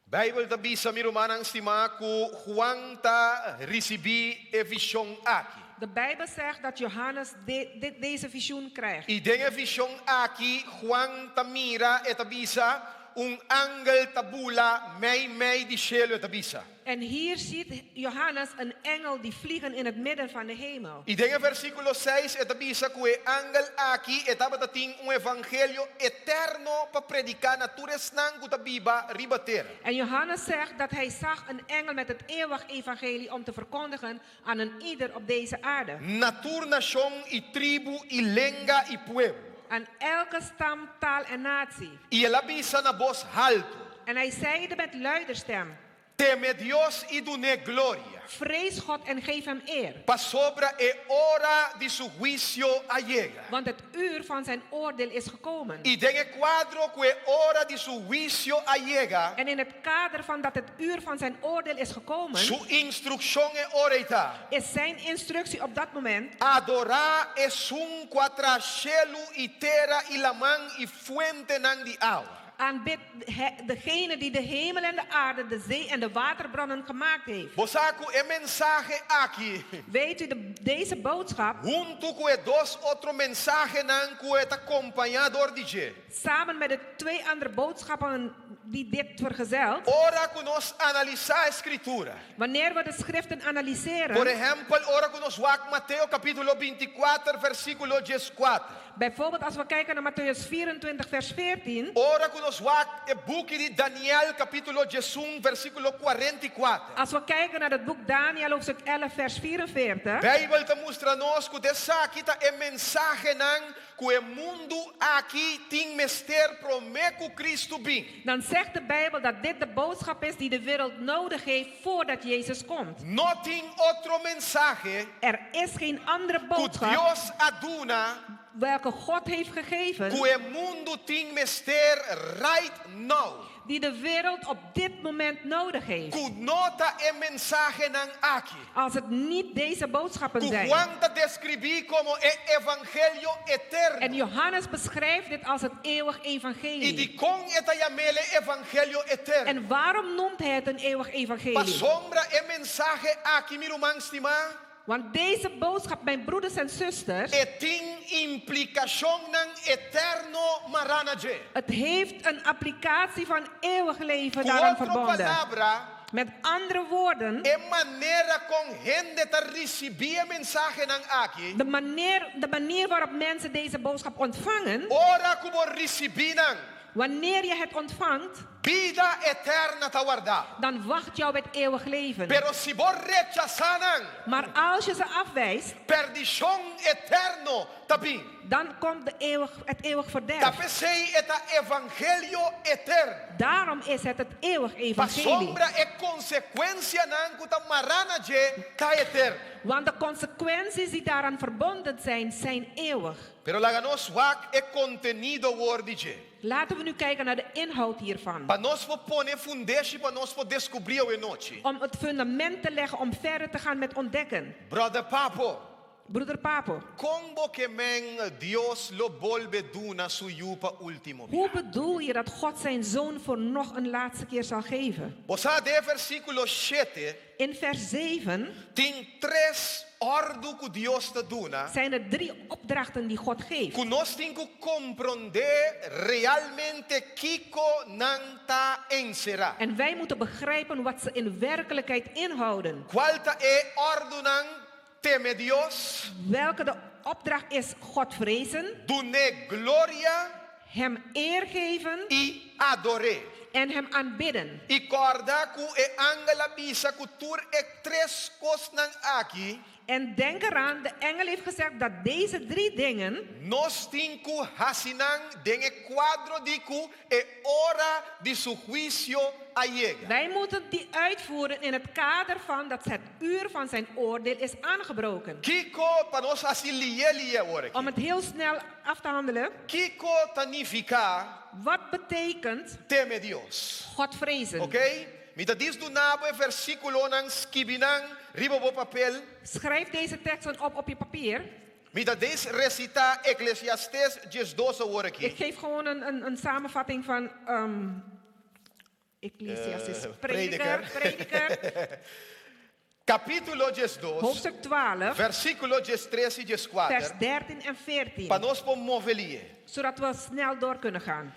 Bible ta bisa mi romanang stima ku Juan ta recebi e vision aqui. De Bijbel zegt dat Johannes deze visioen krijgt. Y den vision aqui Juan ta mira e ta bisa angel tabula mei di cielo e ta bisa. En hier ziet Johannes een engel die vliegen in het midden van de hemel. Y den versículo 6 e ta bisa que angel aqui etaba ta ting evangelio eterno pa predicar natures nang ta biba ribatera. En Johannes zegt dat hij zag een engel met het eeuwig evangelie om te verkondigen aan een ieder op deze aarde. Natur nation y tribu y lenga y pueblo. Aan elke stam, taal en natie. Y el avisa na voz alto. En hij zeide met luider stem: Teme Dios y dune gloria. vrees God en geef hem eer. Pa sobra e hora de su juicio allega. Want het uur van zijn oordeel is gekomen. Y den el cuadro que hora de su juicio allega. En in het kader van dat het uur van zijn oordeel is gekomen, Su instrucción e oreta. is zijn instructie op dat moment: Adorar es un cuatrachelo y terra y la man y fuente nan di agua. aanbid degene die de hemel en de aarde, de zee en de waterbronnen gemaakt heeft. Bosaku e mensaje aquí. Weet u, deze boodschap, Junto con dos otro mensaje nan que está acompañado de samen met de twee andere boodschappen die dit vergezelt. ora que nos analisar a escritura. Wanneer we de schriften Por analyseren, ejemplo, ora que nos wak Mateo capítulo 24, versículo 14. bijvoorbeeld als we kijken naar Mattheüs 24 vers 14, Ora que nos wak e boek de Daniel capítulo 11, versículo 44. als we kijken naar het boek Daniel hoofdstuk 11 vers 44, Bijbel te mostra nos que dessa aqui tá é mensagem nan que o mundo aqui tem mister prometo Cristo bin. dan zegt de Bijbel dat dit de boodschap is die de wereld nodig heeft voordat Jezus komt. Não tem outro mensagem Er is geen andere que boodschap Deus aduna welke God heeft gegeven que o mundo tem mister right now. die de wereld op dit moment nodig heeft. Que nota é mensagem nan aqui. Als het niet deze boodschappen Que zijn. Juan te descrevi como o evangelho En eterno. Johannes beschrijft dit als het eeuwig E evangelie. de com eta yamele evangelho eterno. En waarom noemt hij het een eeuwig Pa evangelie? sombra é mensagem aqui, meu irmão estimado. Want deze boodschap, mijn broeders en zusters, E tem implicação nan eterno maranaje. het heeft een applicatie van eeuwig leven Com daaraan outra verbonden. palavra, Met andere woorden, é maneira com gente te receber a mensagem nan aqui. de manier waarop mensen deze boodschap ontvangen, Ora como recebi nan. wanneer je het ontvangt, Vida eterna ta guardar. dan wacht jou het eeuwig leven. Pero si vos rechazan nan, Maar als je ze afwijst, perdição eterno ta bin. dan komt het eeuwig Ta verderf. pensei eta evangelho eterno. Daarom is het eeuwig Pa evangelie. sombra é consequência nan kuta marana je ta eterno. Want de consequenties die daaraan verbonden zijn, zijn eeuwig. Pero laganos wak é contenido wordije. Laten we nu kijken naar de inhoud hiervan. Pa nós for poner fundeixe, pa nós for descobrir o noite. Om het fundament te leggen om verder te gaan met ontdekken. Brother Papo, Broeder Papo, como que men Dios lo volve duna su yupa último? hoe bedoel je dat God zijn zoon voor nog een laatste keer zal geven? Você de versículo 7 In vers 7 tem três ordens que Deus te duna. zijn er 3 opdrachten die God geeft. Que nós temos que compreender realmente Kiko nanta encerrar. En wij moeten begrijpen wat ze in werkelijkheid inhouden. Qual é ordem nan teme Deus, Welke de opdracht is God vrezen, dune gloria hem eer geven e adore. en hem aanbidden. E corda que e angela bisa cultura e três coisas nan aqui. En denk eraan, de engel heeft gezegd dat deze 3 dingen Nós temos que hacinan den quadro de que é hora de su juicio allega. wij moeten die uitvoeren in het kader van dat het uur van zijn oordeel is aangebroken. Kiko para nós assim lie ora. Om het heel snel af te handelen, Kiko tanifica wat betekent teme Deus. God vrezen? Ok? Mita diz do nabo e versículo nan skibinan ribo bo papel. Schrijf deze teksten op je papier. Mita diz recita Eclesiastes 10:12 ora Ik aqui. geef gewoon een samenvatting van Ecclesiastes. Prediker. Prediker. Capítulo 12, Hoofdstuk 12, versículo 13 e 14. vers 13 en 14. Para nós movelie. Zodat we snel door kunnen gaan.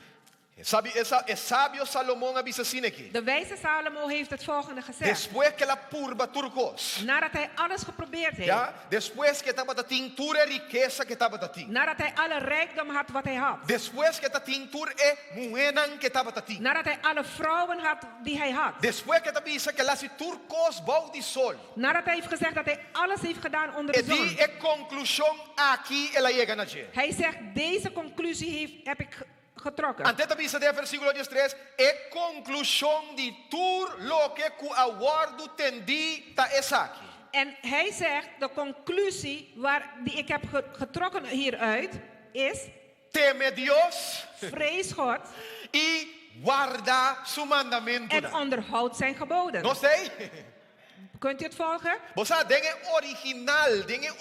É sábio Salomão avisa assim aqui. De wijze Salomo heeft het volgende gezegd. Depois que ela purba turcos. Nadat hij alles geprobeerd heeft. Ja? Depois que estava da tintura riqueza que estava da tin. Nadat hij alle rijkdom had wat hij had. Depois que da tintura e muenan que estava da tin. Nadat hij alle vrouwen had die hij had. Depois que avisa que las turcos bau de sol. Nadat hij heeft gezegd dat hij alles heeft gedaan onder E de zon. di e conclusão aqui ela chega na je. Hij zegt, deze conclusie heb ik getrokken. Ante avisa de versículo 13 e conclusão de tur lo que cu aguardo tendi ta esaki. En hij zegt, de conclusie die ik heb getrokken hieruit is, Teme Deus vrees God e guarda su mandamento. en onderhoud zijn geboden. Não sei? Kunt u het volgen? Você den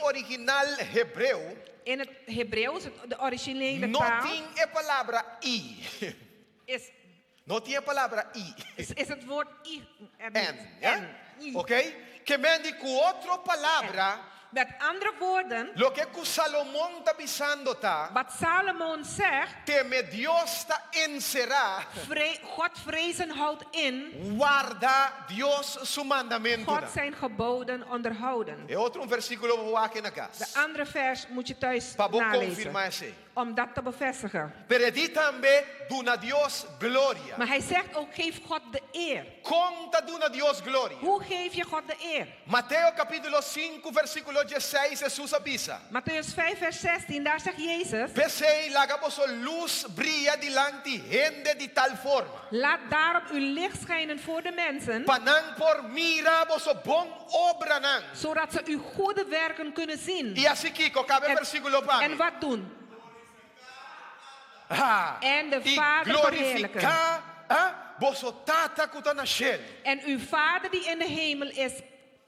original hebreu, In het Hebreeuws, de originele não taal, tem a palavra i. Não tem a palavra i. is het woord i. En, ja? I. Ok? Que mende com outra palavra Met andere woorden, lo que Salomón está pisando ta, wat Salomon zegt, teme Dios ta encerrar, God vrezen houdt in guarda Dios su mandamento. God zijn geboden onderhouden. É outro versículo vou aqui na De casa. andere vers moet je thuis Para vou nalezen. confirmar esse. Om dat te bevestigen. Pero di também duna Dios gloria. Maar hij zegt ook, geef God de eer. Conta duna Dios gloria. Hoe geef je God de eer? Mateo capítulo 5 versículo 16 Jesus avisa. Matthäus 5 vers 16, daar zegt Jezus. Pensei, laga vosso luz brilla dilante gente de tal forma. Laat daarom uw licht schijnen voor de mensen. Panang por mira vosso bom obra nang. Zodat ze uw goede werken kunnen zien. E assim Kiko, cabe versículo para En wat doen? Ah, En de e Vader verheerlijken. glorificar vosso tata kuta na shel. En uw Vader die in de hemel is,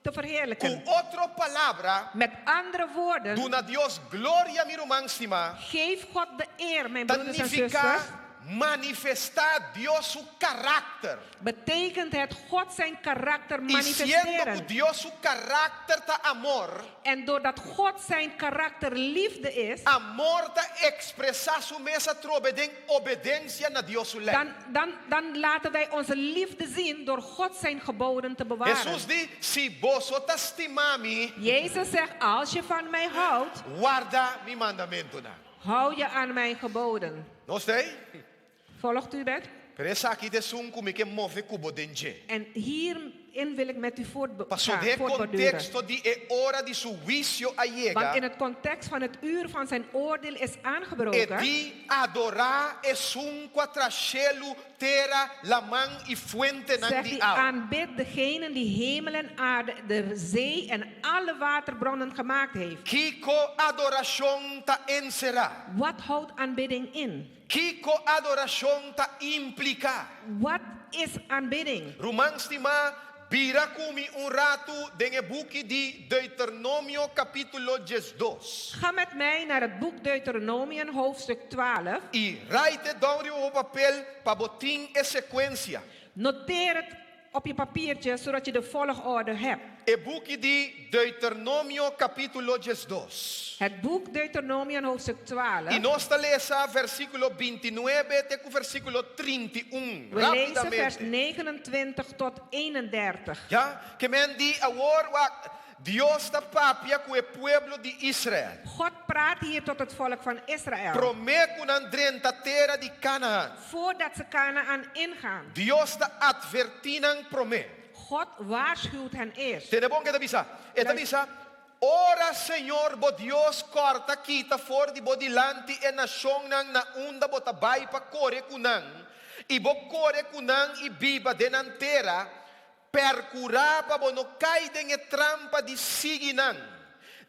te verheerlijken. Com outra palavra, Met andere woorden, duna Dios gloria mirumangsima, geef God de eer, mijn broeders en zusters. significa manifestar Dios su carácter. Betekent het God zijn karakter E siendo que manifesteren. Dios su carácter ta amor, En doordat God zijn karakter liefde is, amor ta expressar su mesa trobeden obediencia na Dios su lei. dan laten wij onze liefde zien door God zijn geboden te bewaren. Jesus diz, si vos estimami, Jezus zegt, als je van mij houdt, guarda mi mandamento na. hou je aan mijn geboden. Não sei? Volgt u dat? Pero essa aqui de sun como que move cubo denje. En hierin wil ik met u Passou de voortborduren. contexto de é hora de su juicio a Want in llega. het context van het uur van zijn oordeel is E aangebroken. de adorar es un quatrachelo terra, la man y fuente nan Zegt di hij, agua. aanbid degene die hemel en aarde, de zee en alle waterbronnen gemaakt heeft. Kiko adoración ta encerrar. Wat houdt aanbidding in? Kiko adoración ta implica. Wat is aanbidding? Romans tima bira kumi un rato den boek di Deuteronomio capítulo 2. Ga met mij naar het boek Deuteronomium hoofdstuk 12. Y write down op papel pa botin e sequência. Noteer het op je papiertje zodat je de volgorde hebt. E boek di Deuteronomio capítulo 2. Het boek Deuteronomium hoofdstuk 12. Y nós está lesa versículo 29 até o versículo 31. We lezen vers Rapidamente. 29 tot 31. Ja, que men di agora Dios está papia com o pueblo de Israel. God praat hier tot het volk van Israël. Promete una drenta terra de Canaán. Voordat ze Kanaan ingaan. Dios está advertindo promete. God waarschuwt hen eerst. Tiene bom que te avisa. Esta avisa. Ora Senhor, bo Dios corta quita for de bo dilante e nação na unda bota bai pa core kunang. E bo core kunang e biba denantera percurar pa bo no caiden e trampa de siginang.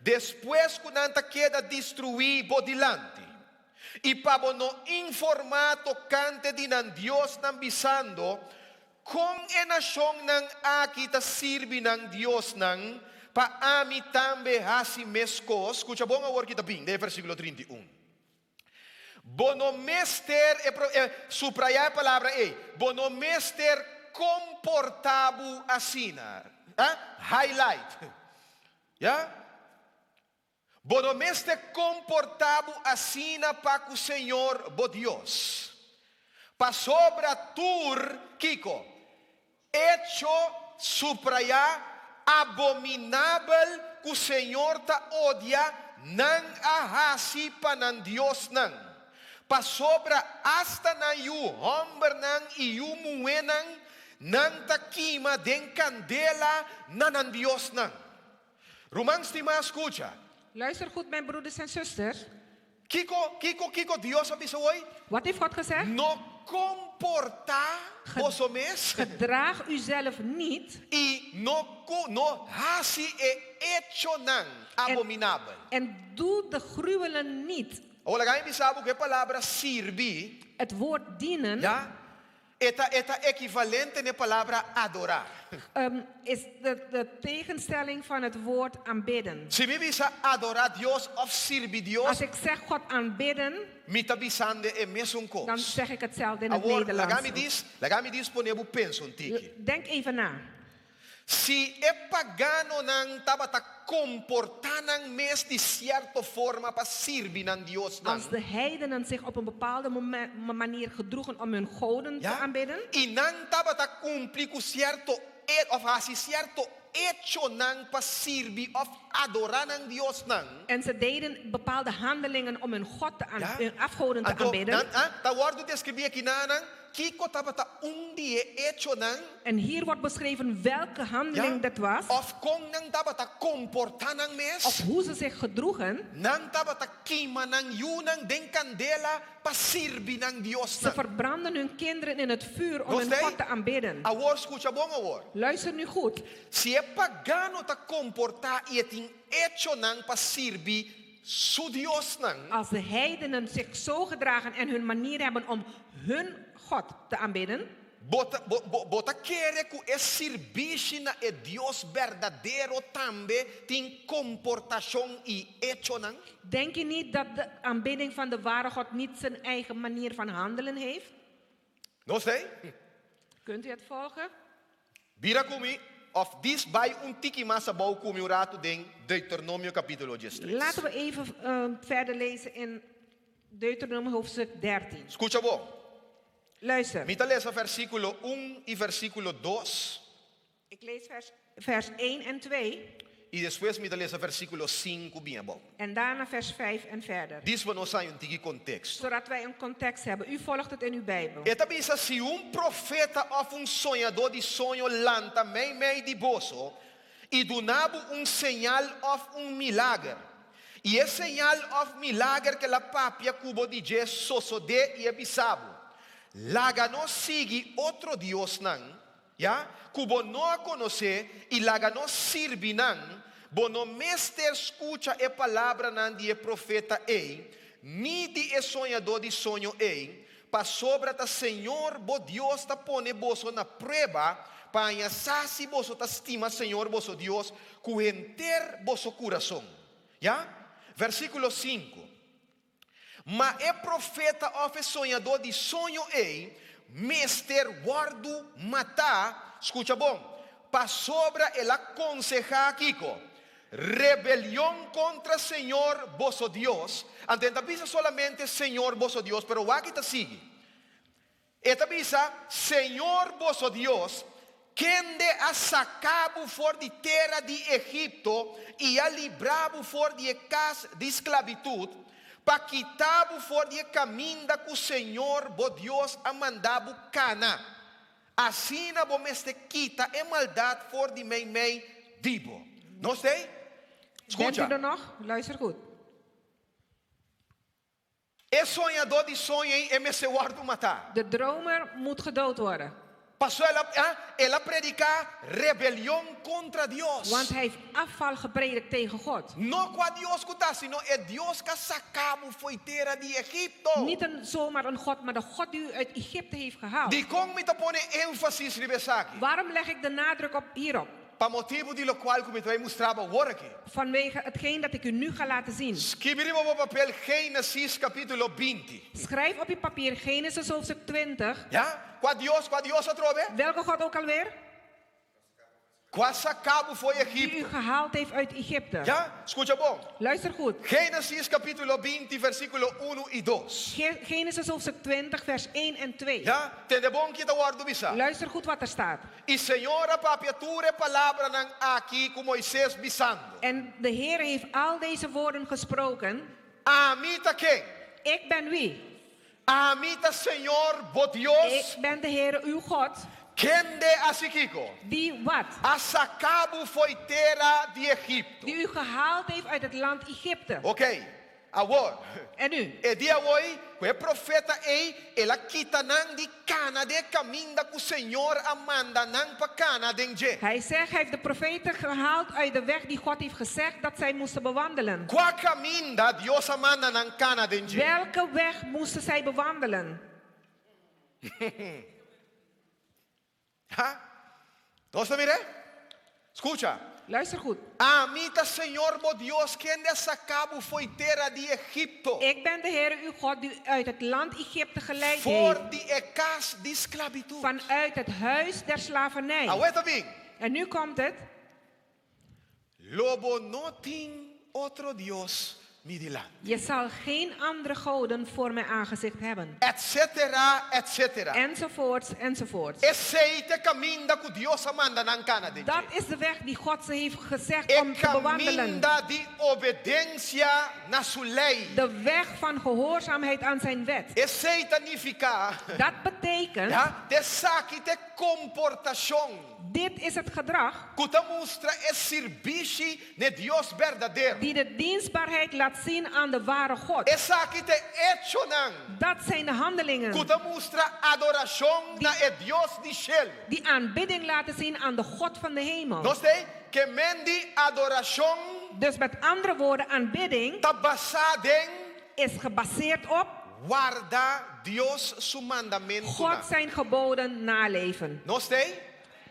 Depois kunanta queda destruir bo dilante. E pa bo no informar tocante de nan Dios nan bisando com e nação nan aqui ta sirvi nan Dios nan pa ami tambe hasi mescos. Escucha bom agora que tá bem, de versículo 31. Bonomester, subrayar a palavra bonomester comportabo assina. Highlight. Ja? Bonomester comportabo assina para o Senhor, bo Deus. Pa sobra tur, Kiko, hecho subrayar abominável que o Senhor ta odia, nan ahasi panan Dios nan. Pa sobra hasta na yu homber nan e yu muenan, nan ta quima den candela nanan Dios nan. Romans tima escucha. Luister goed, mijn broeders en zusters. Kiko, Dios avisa hoy. Wat heeft God gezegd? No comporta vosso mes. Gedraag uzelf niet E no hasi e hecho nan abominável. en doe de gruwelen niet. Olha, alguém sabe que a palavra servir, Het woord dienen ja? Eta equivalente na palavra adorar. is de tegenstelling van het woord aanbidden. Se me visa adorar Deus of servir Deus, Als ik zeg God aanbidden, me tá bisando é mesmo dan coisa. zeg ik hetzelfde in het Agora, Nederlands. lagami diz poner o penso um tique. Denk even na. Si é pagano nang tabata comportar nang mes de certa forma para servir nang Dios nang. Als de heidenen zich op een bepaalde manier gedroegen om hun goden te aanbidden. E nang tabata cumprir com certo of assim certo hecho nang para servir of adorar nang Dios nang. En ze deden bepaalde handelingen om hun God hun afgoden te aanbidden. Ta wordt descrever aqui nang kiko tabata die hecho nang. En hier wordt beschreven welke handeling dat was. Of kong nang tabata comportar nang mes. Of hoe ze zich gedroegen. Nang tabata kima nang yunang den candela para servir nang Dios Ze nang. verbranden hun kinderen in het vuur om hun God te aanbidden. Awor escucha bom awor. Luister nu goed. Se é pagano ta comportar e tem hecho nang para servir su Dios nang. Als de heidenen zich zo gedragen en hun manier hebben om hun God te aanbidden. Bota querer que é servir na é Deus verdadeiro também tem comportação e hecho nang. Denk je niet dat de aanbidding van de ware God niet zijn eigen manier van handelen heeft? Não sei. Kunt u het volgen? Vira comigo. Of dis bij un tiki massa bau comigo rato den Deuteronomio capítulo 13. Laten we even verder lezen in Deuteronomium hoofdstuk 13. Escucha bom. Luister. Mita lesa versículo 1 e versículo 2. Ik lees vers 1 en 2. E depois mita lesa versículo 5 bem bom. En daarna vers 5 en verder. Dis we nos un tiki contexto. Zodat wij een context hebben. U volgt het in uw Bijbel. Eta bisa se profeta of sonhador de sonho lanta meio de bozo e do nabo sinal of milagre. E é sinal of milagre que la papia cubo de Jesus sosode e abisabo. Laga no sigue outro Deus nan, ja? Cubo no conhece e laga no sirvi nan, bono mester escucha e palavra nan de profeta ei, ni de sonhador de sonho ei, pa sobra ta Senhor bo Deus ta pone boso na prueba, pa anhasasi boso ta estima Senhor boso Deus, cu enter boso coração, ja? Versículo 5. Ma é profeta of sonhador de sonho ei, mester guardo matar, escuta bom, pa sobra el aconseja Kiko, rebelião contra Senhor vosso Deus, antenda pisa solamente Senhor vosso Deus, pero aqui ta sigue, eta pisa Senhor vosso Deus, quem de a sacabo for de terra de Egipto e a librabo for de casa de esclavitud, para quitar for de caminho da que o Senhor, bo Deus, a mandado cana. Assim na bo meste quita e maldade for de mei dibo. Não sei? Bent Escuta. u er nog? Luister goed. É sonhador de sonho e me se guardo matar. De dromer moet gedood worden. Passou ela predicar rebelião contra Deus. Want hij heeft afval gepredikt tegen God. Não com Deus que está, sino é Deus que sacamos foi terra de Egipto. Niet zomaar een God, maar de God die u uit Egypte heeft gehaald. De como me pone ênfasis ribesaki. Waarom leg ik de nadruk op hierop? Para motivo de lo qual como eu mostrava agora aqui. Vanwege hetgeen dat ik u nu ga laten zien. Escreveríamos op papel Gênesis capítulo 20. Schrijf op je papier Genesis hoofdstuk 20. Ja? Qua Dios outra vez? Welke God ook alweer? Qua sacabo foi Die Egipto. u gehaald heeft uit Egypte. Ja? Escuta bom. Luister goed. Gênesis capítulo 20 versículo 1 e 2. Genesis hoofdstuk 20 vers 1 en 2. Ja? Tende bom que tá guardo bisa. Luister goed wat er staat. E Senhor a papiatura palavra nan aqui com Moisés bisando. En de Heer heeft al deze woorden gesproken. Amita quem? Ik ben wie? Amita Senhor, bo Deus. Ik ben de Heer uw God. Quem de Asiquico? Die wat? A sacabo foi terra de Egipto. Die u gehaald heeft uit het land Egypte. Ok. Agora. En u? E dia hoje, o profeta ei, ela quita nan de cana de caminho que o Senhor amanda nan pa cana denje. Hij zegt, hij heeft de profeten gehaald uit de weg die God heeft gezegd dat zij moesten bewandelen. Qual caminho da Deus amanda nan cana denje? Welke weg moesten zij bewandelen? Ha? Nossa mire? Escucha. Luister goed. Amita Senhor, bo Deus, quem de sacabo foi terra de Egipto. Ik ben de Heer uw God die u uit het land Egypte geleid For heeft. de ecas de esclavitud. Vanuit het huis der slavernij. Aguenta bem. En nu komt het. Lobo no ting otro Dios mi delante. Je zal geen andere goden voor mijn aangezicht hebben. Etcétera, etcétera. Enzovoorts, enzovoorts. Esse é o caminho que Deus manda na cana de Dat is de weg die God ze heeft gezegd É om te bewandelen. caminho de obediência na sua lei. De weg van gehoorzaamheid aan zijn wet. Esse significa, Dat betekent, ja, de saque de comportação. dit is het gedrag Que te mostra é serviço de Deus verdadeiro. die de dienstbaarheid laat zien aan de ware God. Essa aqui te hecho não. Dat zijn de handelingen Que te mostra adoração na é Deus de cielo. die aanbidding laten zien aan de God van de hemel. Não sei que mendi adoração Dus met andere woorden, aanbidding tá basada em is gebaseerd op guarda Deus su mandamento. God zijn geboden naleven. Não sei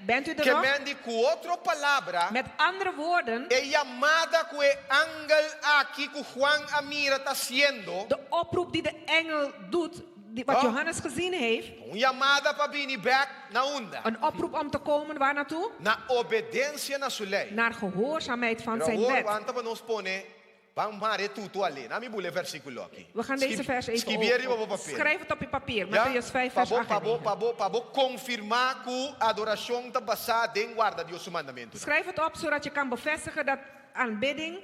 Bent u er que nog? mendi com outra palavra Met andere woorden, é chamada que o ángel aqui que Juan Amira está haciendo. de oproep die de engel doet, wat Oh. Johannes gezien heeft. Chamada para vir back na onda. Een oproep om te komen waar naartoe? Na obediência na sua lei. Naar gehoorzaamheid van Pero zijn agora, wet. quando para nos pone, vamos mare tudo ali. Na minha bule versículo aqui. We gaan deze vers even Escrever op openen. papel. Schrijf het op je papier. Ja? Matthäus 5 vers 8 en 9. Para confirmar que a adoração está basada em guarda Deus seu mandamento. Schrijf het op zodat je kan bevestigen dat aanbidding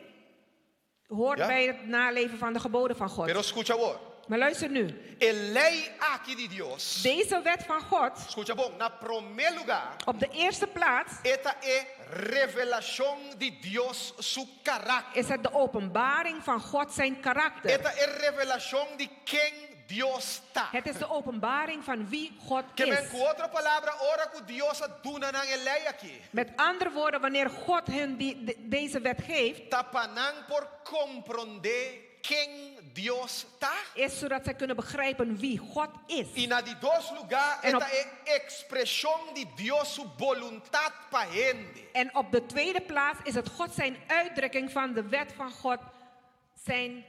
hoort Ja? bij het naleven van de geboden van God. Pero escucha agora. Maar luister nu. A lei aqui de Deus. Deze wet van God, Escucha bom, na primeiro lugar, op de eerste plaats, esta é revelação de Deus seu caráter. is het de openbaring van God zijn karakter. Esta é revelação de quem Deus está. Het is de openbaring van wie God Que is. vem com outra palavra, ora que Deus aduna na lei aqui. Met andere woorden, wanneer God hun deze wet geeft, Tapanang por compreender quem Deus está. is zodat zij kunnen begrijpen wie God is. E na de dois lugares, En op- esta é expressão de Deus sua voluntade para gente. En op de tweede plaats is het God zijn uitdrukking van de wet van God zijn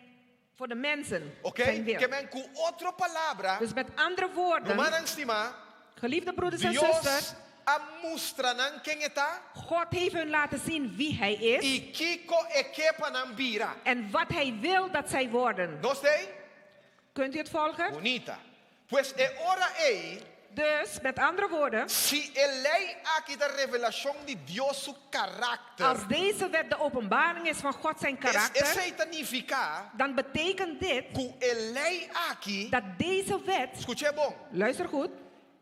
voor de mensen. Ok? Zijn wil. Que vem com outra palavra, Dus met andere woorden, Romanos estima, geliefde broeders en Deus zusters, a mostra nan quem está God heeft hun laten zien wie hij is e kiko e kepa nan bira. en wat hij wil dat zij worden. Gostei? Kunt u het volgen? Bonita. Pues é hora aí, Dus met andere woorden, se lei aqui da revelação de Deus seu caráter, als deze wet de openbaring is van God zijn esse karakter, significa dan betekent dit que lei aqui, dat deze wet, escute bom, luister goed,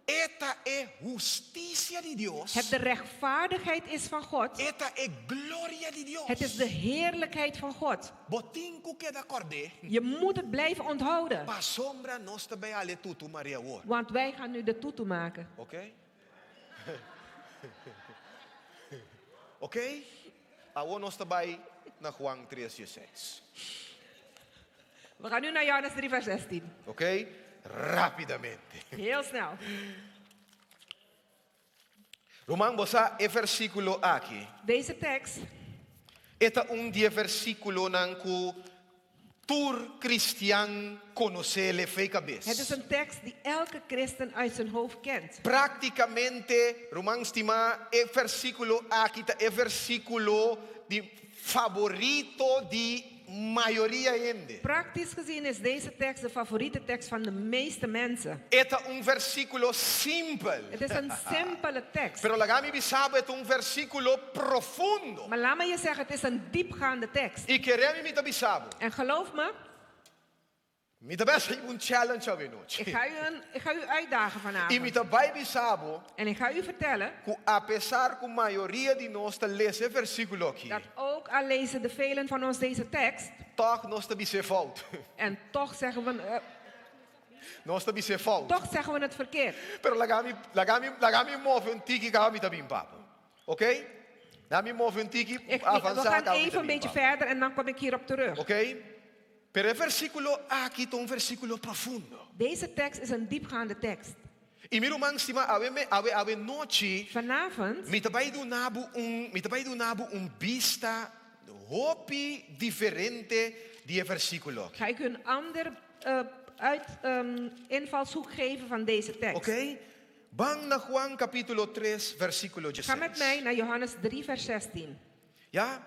esta é justiça de Deus, het de rechtvaardigheid is van God. esta é glória de Deus. Het is de heerlijkheid van God. Botinco que da acorde, Je moet het blijven onthouden. pa sombra nós também ale tudo Maria hoor. Want wij gaan nu de toetoe maken. Ok? Ok? Awo nós também na Juan 3:16. We gaan nu naar Johannes 3 vers 16. Ok? Rapidamente. Heel snel. Roman, você é versículo aqui. Deze tekst Este dia versículo nanku tur cristian conhece le fei cabeça. het is een tekst die elke christen uit zijn hoofd kent. Praticamente, Roman estima, é versículo aqui, é versículo de favorito de maioria ainda. Praktisch gezien is deze tekst de favoriete tekst van de meeste mensen. Este versículo simples. Het is een simpele tekst. Pero la gami bisabo é versículo profundo. Maar laat me je zeggen, het is een diepgaande tekst. E queremos me bisabo. En geloof me, Me best challenge ao noite. ik ga u uitdagen E me vanavond. vai bisabo. En ik ga u vertellen Apesar que a maioria de nós lê esse versículo aqui, dat ook al lezen de velen van ons deze tekst. toch nós também se falta. En toch zeggen we, Nós também se falta. toch zeggen we het verkeerd. Pero la gami move un tiki kami também papo. Ok? Nami move un tiki We avançar gaan kami even een beetje verder en dan kom ik hierop terug. Ok? Pero el versículo aqui é versículo profundo. Deze tekst is een diepgaande tekst. E miro man stima ave noite Vanavond me tabai do nabo vista hopi diferente die versículo. ga ik u een ander invalshoek geven van deze tekst. Ok? Bang na Juan capítulo 3, versículo Ga met 16. mij naar Johannes 3, vers 16. Ja?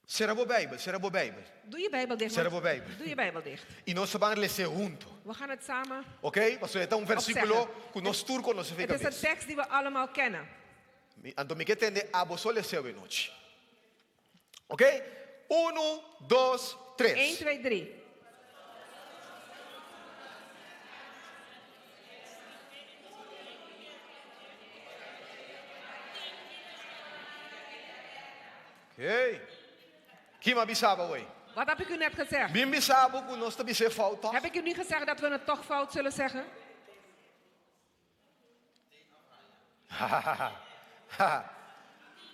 Será bo Bijbel, será bo Bijbel. Doe je Bijbel dicht. Será want- bo Bijbel. Doe je Bijbel dicht. Y nós vamos ler junto. We gaan het samen. Ok? Pastor, então um versículo Opzeggen. que nós turco nós Het fica is een bem. tekst die we allemaal kennen. Então me que entender, abo só ler seu noite. Ok? 1, 2, 1, 3. 2, 3. Ok? Quem me bisaba, ué? Wat heb ik u net gezegd? Bim bisaba que nós também se falta. Heb ik u niet gezegd dat we het toch fout zullen zeggen?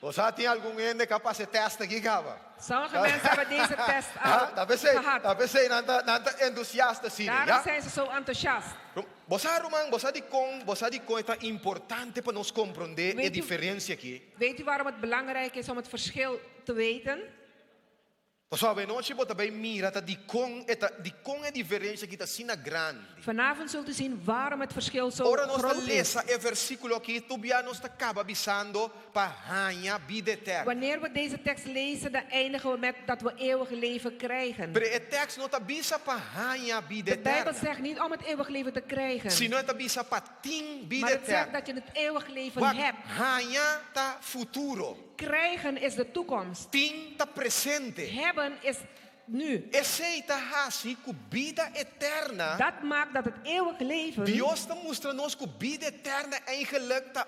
Você tem algum ende capaz de testa aqui, cava? Sommige mensen hebben deze test al Dat pensei, gehad. dat pensei, nanta entusiasta sim, Daarom ja? zijn ze zo enthousiast. Você Roman, você de com é importante para nós compreender a Weet u- diferença aqui. Weet u waarom het belangrijk is om het verschil te weten? Pessoal, bem noite, bota bem mira, tá de com a diferença que tá sina grande. Vanavond zult u zien waarom het verschil zo Ora nós tá groot is. lesa é versículo aqui, tu bia nós tá acaba avisando para ganhar vida eterna. Wanneer we deze tekst lezen, dan eindigen we met dat we eeuwig leven krijgen. Pero o texto não tá avisa para ganhar vida De Bijbel eterna. zegt niet om het eeuwig leven te krijgen. Sino tá avisa para ter vida Maar het zegt eterna. dat je het eeuwig leven Wat hebt. ganhar tá futuro. Krijgen is de toekomst. Tem tá presente. Hebben is nu. Aceita assim com vida eterna. Dat maakt dat het eeuwig leven Deus está mostrando nos que vida eterna eigenlijk tá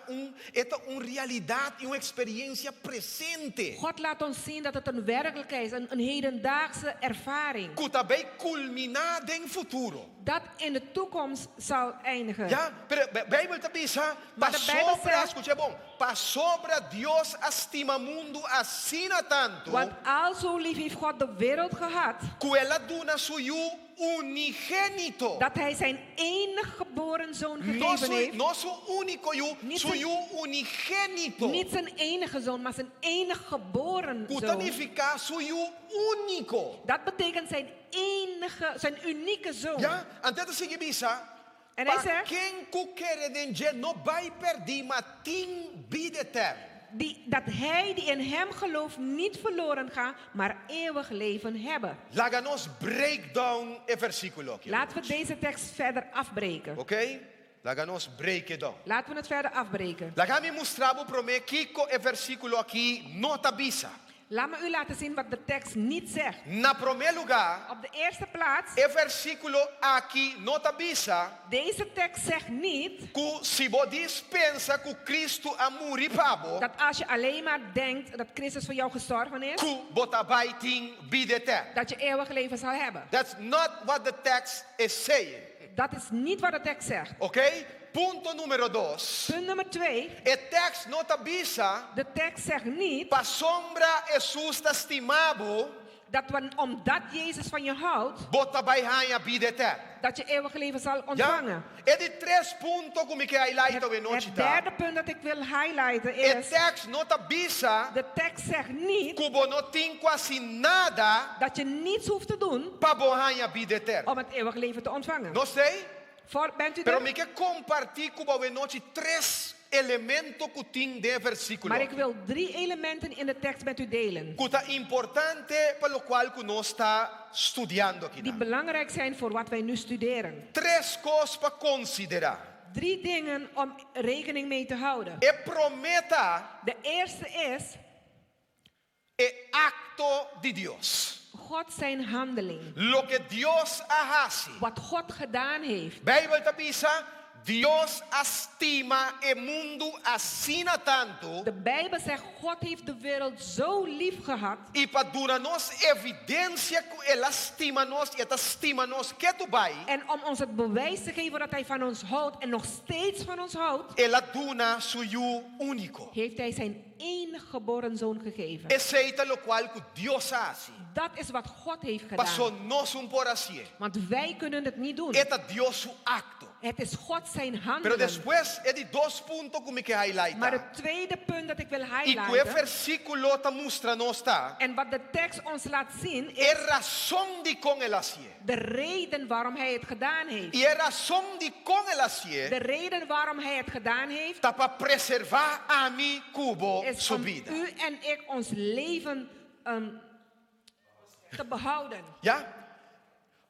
realidade e uma experiência presente. God laat ons zien dat het een werkelijkheid is, een hedendaagse ervaring. Que também culminar em futuro. Dat in de toekomst zal eindigen. Ja, pero a Bíblia está dizendo, Maar para de Bijbel sobre, zegt- escute bom, para sobre Deus estima mundo assim tanto, Want al zo lief heeft God de wereld gehad, que ela dona seu unigênito. dat hij zijn enige geboren zoon gegeven heeft. Nosso único, Niet seu unigênito. Niet zijn enige zoon, maar zijn enige geboren Que zoon. significa seu único. Dat betekent zijn enige, zijn unieke zoon. Ja, antes de seguir bisa, En hij para zegt- quem que quer denje não vai perder, mas tem vida eterna. Dat hij die in hem gelooft niet verloren gaat, maar eeuwig leven hebben. Laga nos break down o versículo aqui. Laten we deze tekst verder afbreken. Ok? Laga nos break it down. Laten we het verder afbreken. Laga me mostrar para mim que o versículo aqui não tá bisa. Laat me u laten zien wat de tekst niet zegt. Na primeiro lugar, Op de eerste plaats, o versículo aqui não tá bisa. deze tekst zegt niet Que se você pensa que Cristo amor pabo, dat als je alleen maar denkt dat Christus voor jou gestorven is, que bota vai ter vida eterna. dat je eeuwig leven zal hebben. That's not what the text is saying. Dat is niet wat de tekst zegt. Ok? Punto número 2. Punt nummer 2, O texto não tá bisa. de tekst zegt niet Pa sombra Jesus está estimado, dat omdat Jezus van je houdt, bota vai ganhar vida eterna. dat je eeuwig leven zal Ja? ontvangen. É de 3 pontos como que highlight we noite Het tá. derde punt dat ik wil highlighten O is, texto não tá bisa, de tekst zegt niet que você não tem quase nada dat je niets hoeft te doen para ganhar vida eterna. om het eeuwig leven te ontvangen. Não sei, Bent u pero er? me quer compartilhar com você noite 3 elementos que tem de versículo. Maar ik wil 3 elementen in de tekst met u delen. Que é importante para o qual que nós está estudando aqui. Die belangrijk zijn voor wat wij nu studeren. 3 coisas para considerar. 3 dingen om rekening mee te houden. E prometa De eerste is é acto de Deus. God zijn handeling. Lo que Deus hace. Wat God gedaan heeft. Bíblia está dizendo, Deus estima o mundo assim tanto. De Bijbel zegt God heeft de wereld zo lief gehad. E para dar nos evidência que Ele estima nós, e estima nós que tu vai. En om ons het bewijs te geven dat hij van ons houdt en nog steeds van ons houdt, Ele dona seu único. heeft hij zijn enige geboren zoon gegeven. Aceita lo qual que Deus hace. Dat is wat God heeft Passou gedaan. nós por assim. Want wij kunnen het niet doen. Eta Deus su acto. Het is God zijn Pero handelen. después, die dos puntos que me que Maar highlightar. het tweede punt dat ik wil Y que highlighten, versículo ta mustra no está. en wat de tekst ons laat zien, is Es razón di con el así. de reden waarom hij het gedaan heeft. Y es razón di con el así. De reden waarom hij het gedaan heeft, Ta para preservar a mi cubo is su om vida. u en ik ons leven te behouden. ¿Ya?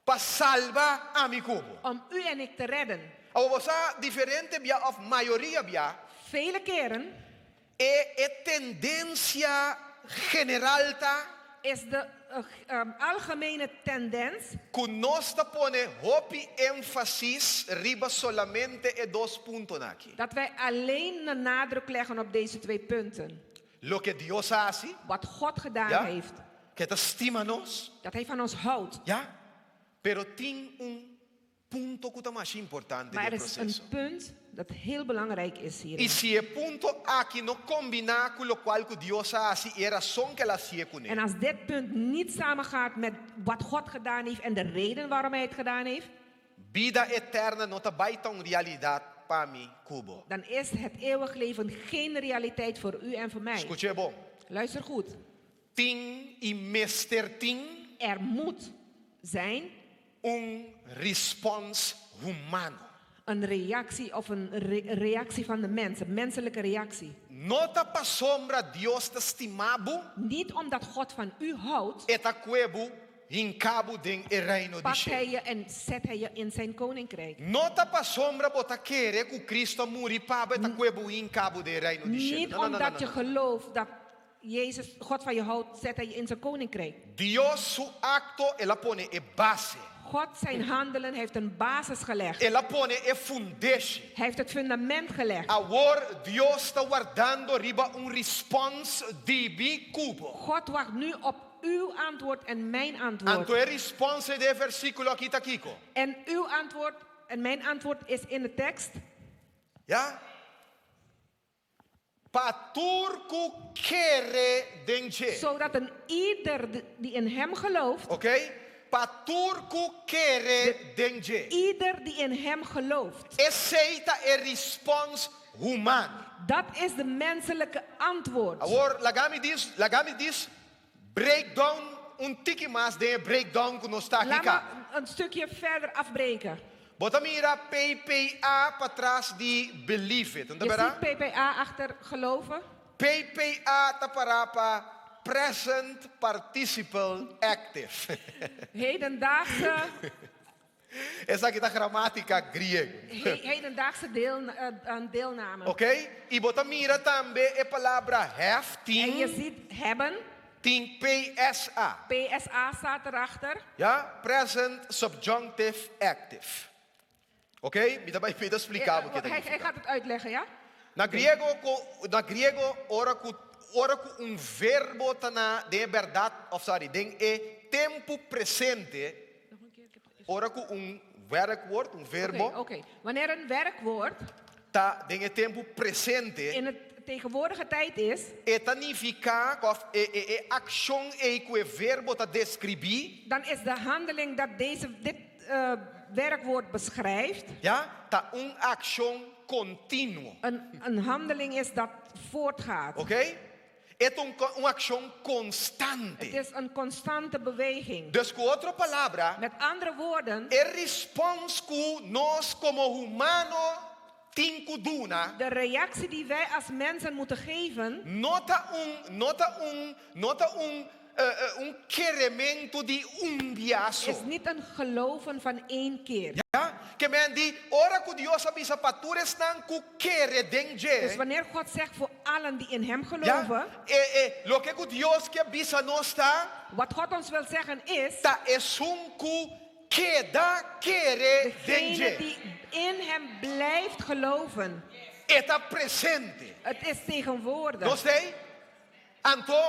Para salvar a mi cubo. Om u en ik te redden. O sea, diferente via of mayoría via. Vele keren Es tendencia general ta. is de algemene tendens Que nos ta pone hopi énfasis riba solamente e dos puntos aquí. dat wij alleen de nadruk leggen op deze twee punten. Lo que Dios hace, Wat God gedaan ¿ya? heeft, Que te estima nos, dat hij van ons houdt. ¿ya? Pero tiene un punto que es más importante Maar er del is een proceso. punt dat heel belangrijk is Y hier. si el punto aquí no combina con lo cual que Dios hace, y razón que la hacía con En él. als dit punt niet samengaat met wat God gedaan heeft en de reden waarom hij het gedaan heeft, Vida eterna no está baita una realidad para mi cubo. dan is het eeuwig leven geen realiteit voor u en voor mij. Escuche bon. Luister goed. Ting y mester ting Er moet zijn un response humano. een reactie of een reactie van de mens, een menselijke reactie. Nota pa sombra Dios te estimabo, Niet omdat God van u houdt, eta cuebu in cabo den el reino de pakt hij Shem. je en zet hij je in zijn koninkrijk. Nota pa sombra bota querer que Cristo muri pabo eta cuebu in cabo del reino de Shem. Niet omdat je gelooft dat Jezus, God van je houdt, zet hij je in zijn koninkrijk. Dios su acto, ela pone e base. God zijn handelen heeft een basis gelegd. Ela pone e foundation. Hij heeft het fundament gelegd. Agora Dios está guardando riba un response di bi cubo. God wacht nu op uw antwoord en mijn antwoord. Anto el response de versículo aquí ta Kiko. En uw antwoord en mijn antwoord is in de tekst. Ja? Paturku kere denje. Zodat een ieder die in hem gelooft, Oké? Paturku kere denje. ieder die in hem gelooft, Aceita el response humano. dat is de menselijke antwoord. Agora, lagami dis breakdown un tiki mas de breakdown que nos está aquí. Laat me een stukje verder afbreken. Bota mira PPA para trás de believe it. Je Entendeu? ziet PPA achter geloven. PPA ta para present participle active. Hedendaagse, Essa aqui tá gramática grego. hedendaagse deelname. Ok? E bota mira também a palavra have, En je tem, ziet hebben, tem PSA. PSA staat erachter. Ja? Present subjunctive active. Ok? Me dá para explicar o que Hij gaat het uitleggen, ja? Na grego, ora ku un verbo tana de verdad, of sorry, den e tempo presente. Ora ku un werkwoord, un verbo, Oké. Wanneer een werkwoord ta den e tempo presente, in het tegenwoordige tijd is, e significa of action e que verbo ta descrevi, dan is de handeling dat dit werkwoord beschrijft, ja, ta un action continuo. een handeling is dat voortgaat. Ok? É uma ação constante. Het is een constante beweging. Dus com outra palavra, Met andere woorden, é response que nós como humano tem que dar. de reactie die wij als mensen moeten geven, Nota um queremento de biaço. is niet een geloven van één keer. Ja? Que men die ora que Deus avisa para estão que querer Dus danger. wanneer God zegt voor allen die in hem Ja? geloven, Lo que Deus que avisa nós está, wat God ons wil zeggen is, tá é que da querer degene danger. die in hem blijft geloven, Está presente. het is tegenwoordig. Gostei? Então,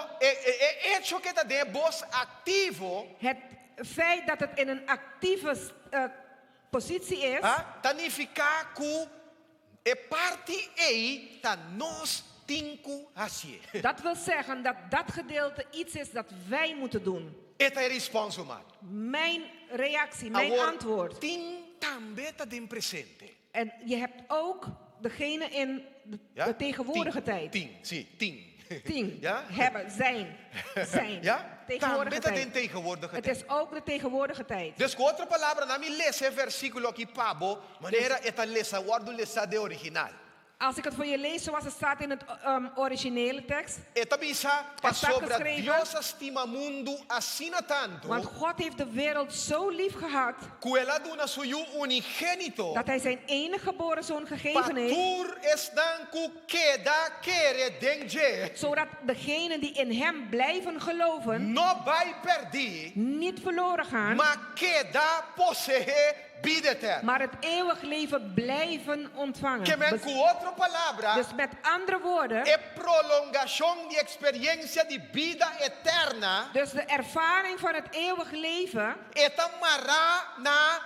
hecho que está de voz activo, Het feit dat het in een actieve positie is, significa que é parte aí tá nós tinco assim. dat wil zeggen dat dat gedeelte iets is dat wij moeten doen. Esta é a resposta humana. Mijn reactie, mijn antwoord. Tem também tá de presente. En je hebt ook degene in de tegenwoordige tijd. 10, zie, 10. 10. Ja? Hebben, zijn. Ja? Tegenwoordige Também tem tijd. tegenwoordige Het tijd. is ook de tegenwoordige tijd. Dus com outra palavra, na minha lesa versículo aqui, Pabo, maneira esta lesa, guardo lesa de original. Als ik het voor je lees zoals het staat in het originele tekst. Esta bisa staat sobre geschreven, Dios estima mundo assina tanto, Want God heeft de wereld zo lief gehad que ela dona suyo unigênito, dat hij zijn enige geboren zoon gegeven heeft. patur estan ku queda quere denje, Zodat degenen die in hem blijven geloven no vai perder, niet verloren gaan. mas queda posee vida eterna. Maar het eeuwig leven blijven ontvangen. Que men com outra palavra, Dus met andere woorden. é prolongação de experiência de vida eterna. Dus de ervaring van het eeuwig leven. Esta mará na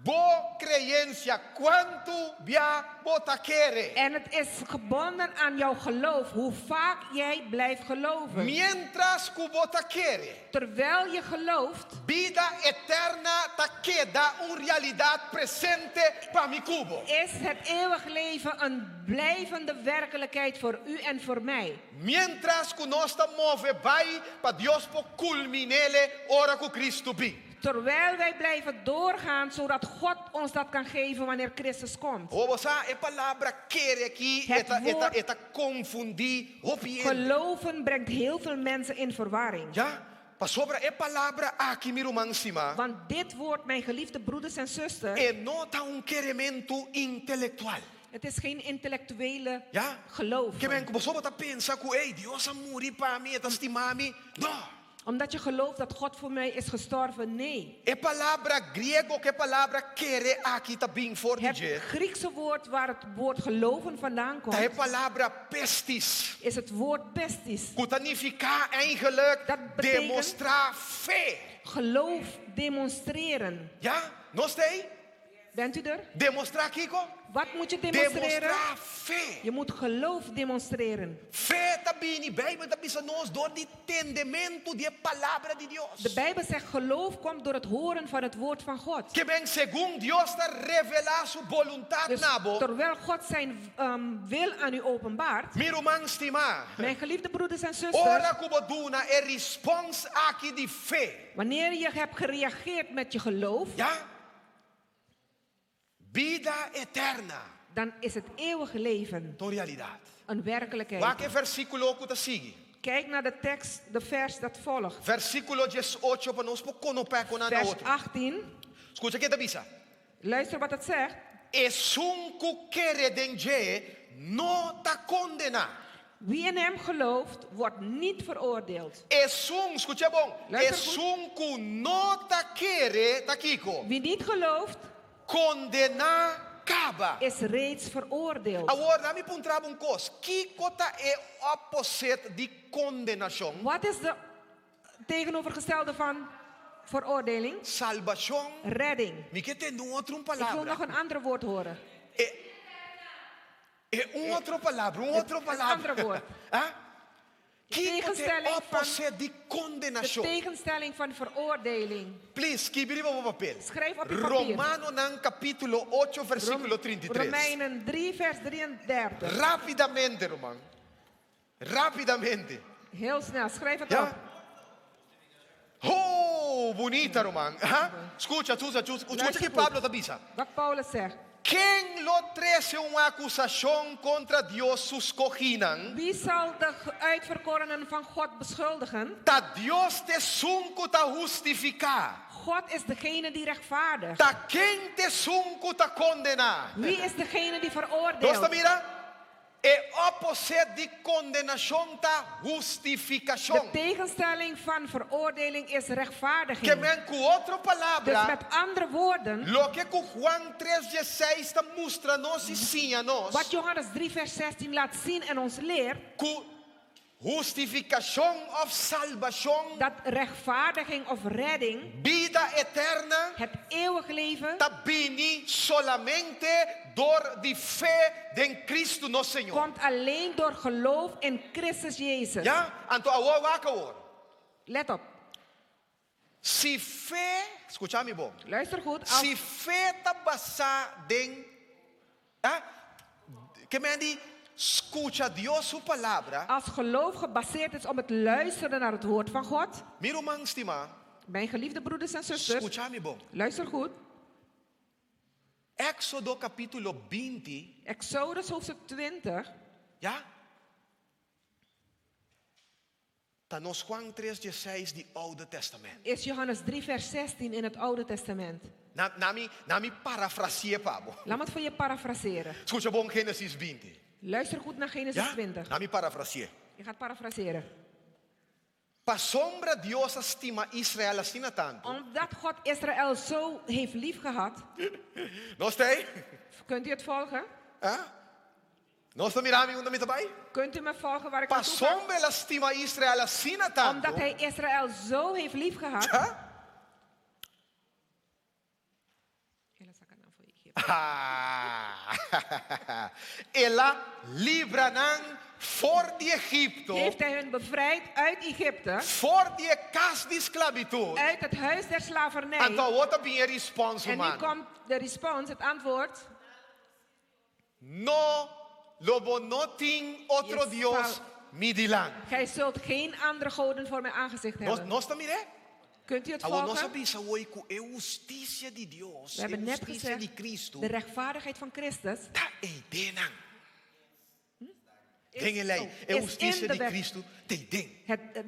boa crença. Quanto via bota quere. En het is gebonden aan jouw geloof. Hoe vaak jij blijft geloven. Mientras que bota quere. Terwijl je gelooft. Vida eterna ta queda realidade presente para mi cubo. Is het eeuwig leven een blijvende werkelijkheid voor u en voor mij. Mientras que nós move vai para Deus por culminele ora com Cristo bi. Terwijl wij blijven doorgaan, zodat God ons dat kan geven wanneer Christus komt. Você é palavra querer aqui, eta confundir, Geloven brengt heel veel mensen in verwarring. ja, para sobre é palavra aqui miro mansima. Want dit woord, mijn geliefde broeders en zusters, E nota queremento intelectual. het is geen intellectuele Ja? geloof. Que ben você tá pensa que ei, Deus a morir para mim, tá estimar me. Não. Omdat je gelooft dat God voor mij is gestorven. Nee. É palavra grego que palavra querer aqui tá bem forte. Het Griekse woord waar het woord geloven vandaan komt, Tá é palavra pestis. is het woord pestis. Que significa eigenlijk Dat betekent- demonstrar fé. Geloof demonstreren. Ja? Nós tem? Bent u er? Demonstrar Kiko? Wat moet je demonstreren? Demonstrar fé. Je moet geloof demonstreren. Fé também in Bijbel tá bisa nós door die entendimento de palavra de Deus. De Bijbel zegt geloof komt door het horen van het woord van God. Que ben segundo Deus tá revelar sua voluntade Dus nabo. terwijl God zijn wil aan u openbaart, Miro man stima. mijn geliefde broeders en Ora zusters, kuboduna é response aqui de fé. wanneer je hebt gereageerd met je geloof, Ja? Vida eterna. dan is het eeuwige leven To realidade. een werkelijkheid. Waque versículo que tá sigue. Kijk naar de tekst, de vers dat volgt. Versículo 18 para nós pocono com na Vers outro. 18. Escuta aqui da bisa. Luister wat het zegt. Es un quere denje no ta condena. Wie in hem gelooft, wordt niet veroordeeld. Es un, escucha bom. Luister Es goed. un que no ta quere, ta Kiko. Wie niet gelooft, Condena caba. is reeds veroordeeld. Agora, dá-me para um cos. Kiko ta é opposite de condenação. Wat is de tegenovergestelde van veroordeling? Salvação. Redding. Me que tem outro Ik wil palavra. nog een ander woord horen. É outra palavra, outra palavra. andere woord. Ah? Kiko te tegenstelling opposite de De condenação. tegenstelling van veroordeling. Please, escreve op papel. Schrijf op je papier. Romano nan capítulo 8, versículo 33. Romeinen 3, vers 33. Rapidamente, Romano. Rapidamente. Heel snel, schrijf het Ja? op. Oh, bonita, Romano. Ah? Escuta que Luister Pablo goed. está dizendo. Wat Paulus zegt. Quem lo trece uma acusação contra Deus suscoginan? Wie zal de uitverkorenen van God beschuldigen? Ta Deus te sunco ta justificar. God is degene die rechtvaardigt. Ta quem te sunco ta condenar. Wie is degene die Dosta veroordeelt? mira? É opposite de condenação ta De justificação. tegenstelling van veroordeling is Que rechtvaardiging. men com outra Dus palavra, met andere woorden, lo que com Juan 3:16 está mostra nós e sim a nós, wat Johannes 3 vers 16 laat zien en ons leert, com justificação of salvação, dat rechtvaardiging of redding, vida eterna, het eeuwig leven, está bini solamente door de fé em Cristo nosso Senhor. komt alleen door geloof in Christus Jezus. Ja? Então, agora vaca hoor. Let op, Se fé, escucha-me bom. luister goed. Se fé está basada em Que me di escucha Dios su palabra. Als geloof gebaseerd is op het luisteren naar het woord van God. Miro mangstima. Mijn geliefde broeders en zusters, Escucha mi bom. luister goed. Éxodo capítulo 20. Exodus hoofdstuk 20. Ja? Tanos Juan 3:16 die Oude Testament. Is Johannes 3 vers 16 in het Oude Testament. Nami parafraseer pabo. Laat me het voor je parafraseren. Escucha bom Genesis 20. Luister goed naar Genesis Ja? 20. Nami parafraseer. Je gaat parafraseren. Pa sombra Dios estima Israel asina tanto. Omdat God Israël zo heeft lief gehad. No stay? Kunt u het volgen? No sta mirami unda mi tabai? Kunt u me volgen waar ik Pa naartoe ga? sombra estima Israel asina tanto. Omdat hij Israël zo heeft lief gehad. Ja? Ela libranan voor die Egypto. Heeft hij hun bevrijd uit Egypte. Voor die casa de esclavitud. Uit het huis der slavernij. Então, outra bem responsa, En nu man. komt de respons, het antwoord. No lobo no ting otro Yes, Dios Paul. midilan. Gij zult geen andere goden voor mijn aangezicht hebben. Nós também Kunt u het a nossa volgen? bisa hoje é justiça de Deus, We é hebben net justiça gezegd, de Cristo. de rechtvaardigheid van Christus Tá edenan. is, Dengelei, é is justiça in de de wet. Cristo. Te den.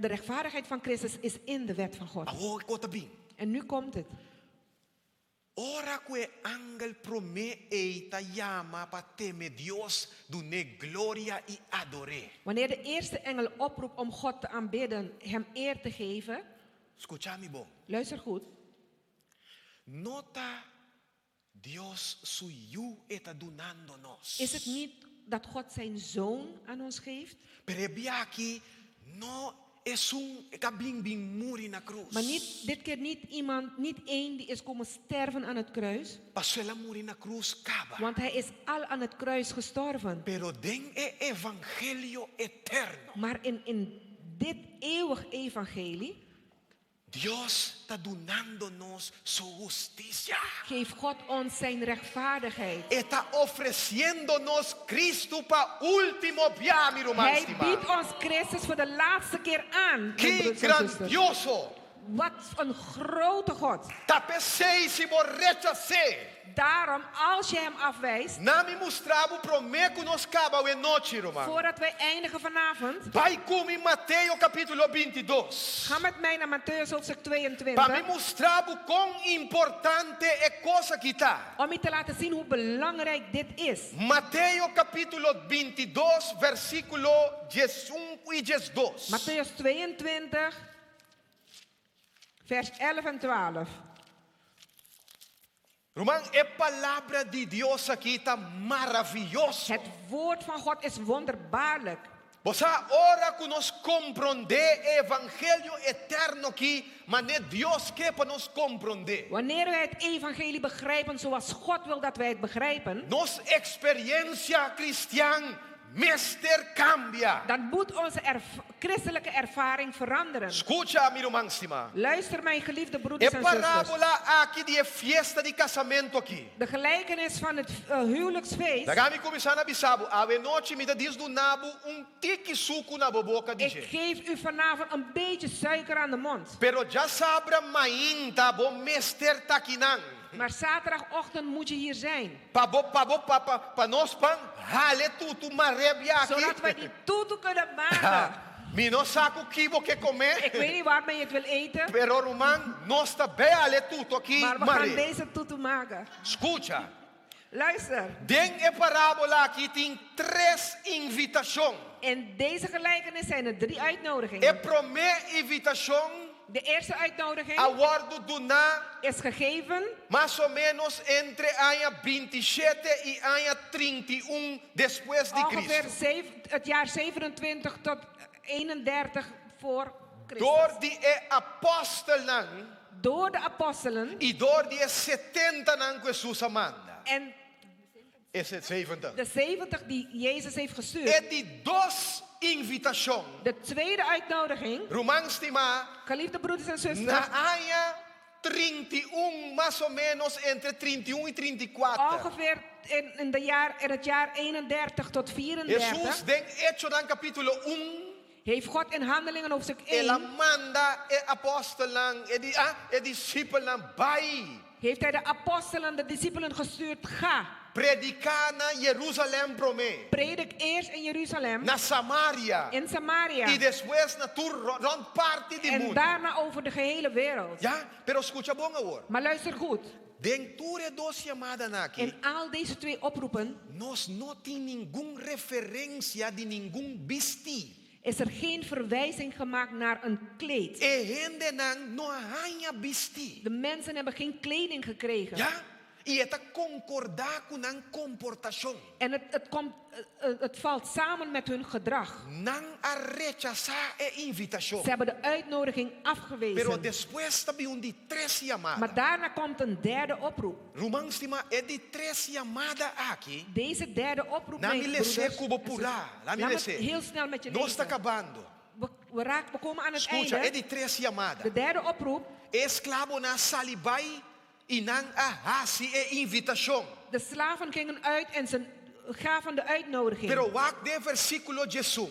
De rechtvaardigheid van Christus is in de wet van God. Aho kota bem. En nu komt het. Ora que angel prome eita llama pa teme Dios, dune gloria y adore. Wanneer de eerste engel oproept om God te aanbidden, hem eer te geven. Escuchame bom. Luister goed. Nota Dios suyu eta donando nos. Is het niet dat God zijn zoon aan ons geeft? Pero aqui no es kabing bing muri na cruz. Maar dit keer niet iemand, niet één die is komen sterven aan het kruis. Pasuela muri na cruz kaba. Want hij is al aan het kruis gestorven. Pero den evangelio eterno. Maar in dit eeuwig evangelie Dios está donando nos su justicia. geeft God ons zijn rechtvaardigheid. Está ofreciéndonos Cristo pa último día, mi román Hij biedt ons Christus voor de laatste keer aan. mijn Que broeders en zusters. grandioso. Wat een grote God. Tapecei-se rechacei. Daarom, als je hem afwijst, Nami mostrava o prometo nos caba o noite, román. voordat wij eindigen vanavond, Vai como em Mateus capítulo 22. ga met mij naar Mattheüs hoofdstuk Para me 22. mostrar o quão importante é coisa que está. Om je te laten zien hoe belangrijk dit is. Mateus capítulo 22, versículo 1 e 2. Mattheüs 22, vers 11 en 12. Román, a palavra de Deus aqui está maravilhoso. Het woord van God is wonderbaarlijk. Você ora que nós compreender o evangelho eterno aqui, mas nem Deus quer para nós compreender. Wanneer wij het evangelie begrijpen zoals God wil dat wij het begrijpen, Nossa experiência cristã, meester, cambia. dan moet onze christelijke ervaring veranderen. Escucha, meu irmão, estima. Luister mijn geliefde É broeders en zusters. parábola aqui de fiesta de casamento aqui. De gelijkenis van het huwelijksfeest. Da gami começar na bisabo, ave noite me diz do nabo tique suco na boca de Ik gente. geef u vanavond een beetje suiker aan de mond. Pero já sabra mainta bom meester takinan. Maar zaterdagochtend moet je hier zijn. Pa nós pan hale tutu marebia aqui. Zodat wij die toetoe kunnen maken. Mi no saco kibo que Ik comer. weet niet waarmee je het wil eten. Pero Roman, nós tá bem hale tutu aqui Maar we gaan mare. deze toetoe maken. Escucha. Luister. Den e parábola aqui tem três invitações. In deze gelijkenis zijn er 3 E uitnodigingen. primeira invitação De eerste uitnodiging aguardo do na is gegeven mais ou menos entre año 27 e año 31 depois de ongeveer Cristo. het jaar 27 tot 31 voor Door Christus. die apóstolos Door de apostelen e door die 70 nan Jesus amanda. en Esse 70. de 70 die Jezus heeft É gestuurd. de duas invitações. De tweede uitnodiging, Romans estima geliefde broeders en zusters, na año 31 mais ou menos entre 31 e 34. ongeveer in het jaar 31 tot 34 Jesus den Hecho dan capítulo 1 heeft God in Handelingen hoofdstuk ela 1 manda e apostolan e discípulos bij heeft hij de apostelen, de discipelen gestuurd. Ga, predicar na Jerusalém prome, predik eerst in Jeruzalem, na Samaria in Samaria y después na rond parte de en mundo. daarna over de gehele wereld. Ja, pero escucha bom hoor. Maar luister goed, Den ture dos llamadas aqui. in al deze 2 oproepen Nos no tiene ningún referencia de ningún bisti. is er geen verwijzing gemaakt naar een kleed. E gente nan no haya bisti. De mensen hebben geen kleding gekregen. Ja? Y eta concordar con un comportación. En het valt samen met hun gedrag. Nan a rechazar e invitación. Ze hebben de uitnodiging Pero afgewezen. después también un de tres llamadas. Maar daarna komt een derde oproep. Romanstima é de tres llamadas aqui. Deze derde oproep, Na mijn mi lese broeders cubo en pura. zusters. La mi Laat me lese. het heel snel met je No está lezen. acabando. We komen aan het Escucha, é einde. de tres llamadas. De derde oproep. Esclavo na salibai e nan ahasi e invitação. De slaven gingen uit en ze gaven de uitnodiging. Pero wak de versículo Jesus.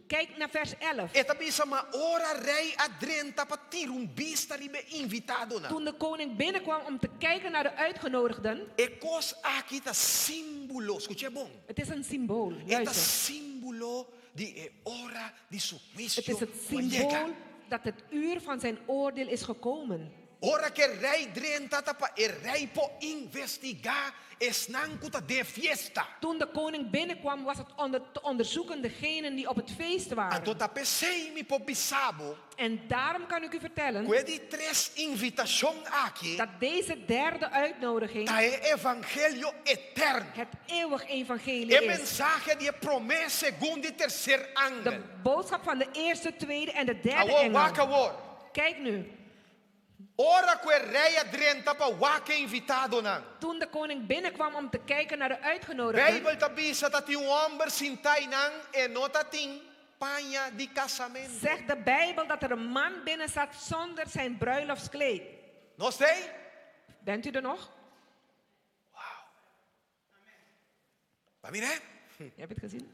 Kijk naar vers 11. Eta bisa ma ora rei adrenta pa tirum vista ribe invitado na. Toen de koning binnenkwam om te kijken naar de uitgenodigden. E cos aqui ta símbolo, escuche bom. Het is een symbool. Eta Luister. símbolo de e ora de su juicio. Het is het symbool dat het uur van zijn oordeel is gekomen. Ora que rei drenta ta pa e rei po investigar esnankuta de fiesta. Toen de koning binnenkwam was het te onderzoeken degenen die op het feest waren. Anto ta pensei mi po bisabo. En daarom kan ik u vertellen Que di tres invitación aqui. dat deze derde uitnodiging Ta e evangelio eterno. het eeuwig evangelie E is. mensaje de promesa segundo e terceiro De ángel. boodschap van de eerste, tweede en de derde Awo engel. waka wor. Kijk nu. Ora que rei adrenta pa waka invitado nan. Toen de koning binnenkwam om te kijken naar de uitgenodigden, Bijbel tabisa dat die homem sintai nan e nota ting panha de casamento. zegt de Bijbel dat er een man binnen zat zonder zijn bruiloftskleed. Não sei? Bent u er nog? Mas mire. Je hebt het gezien?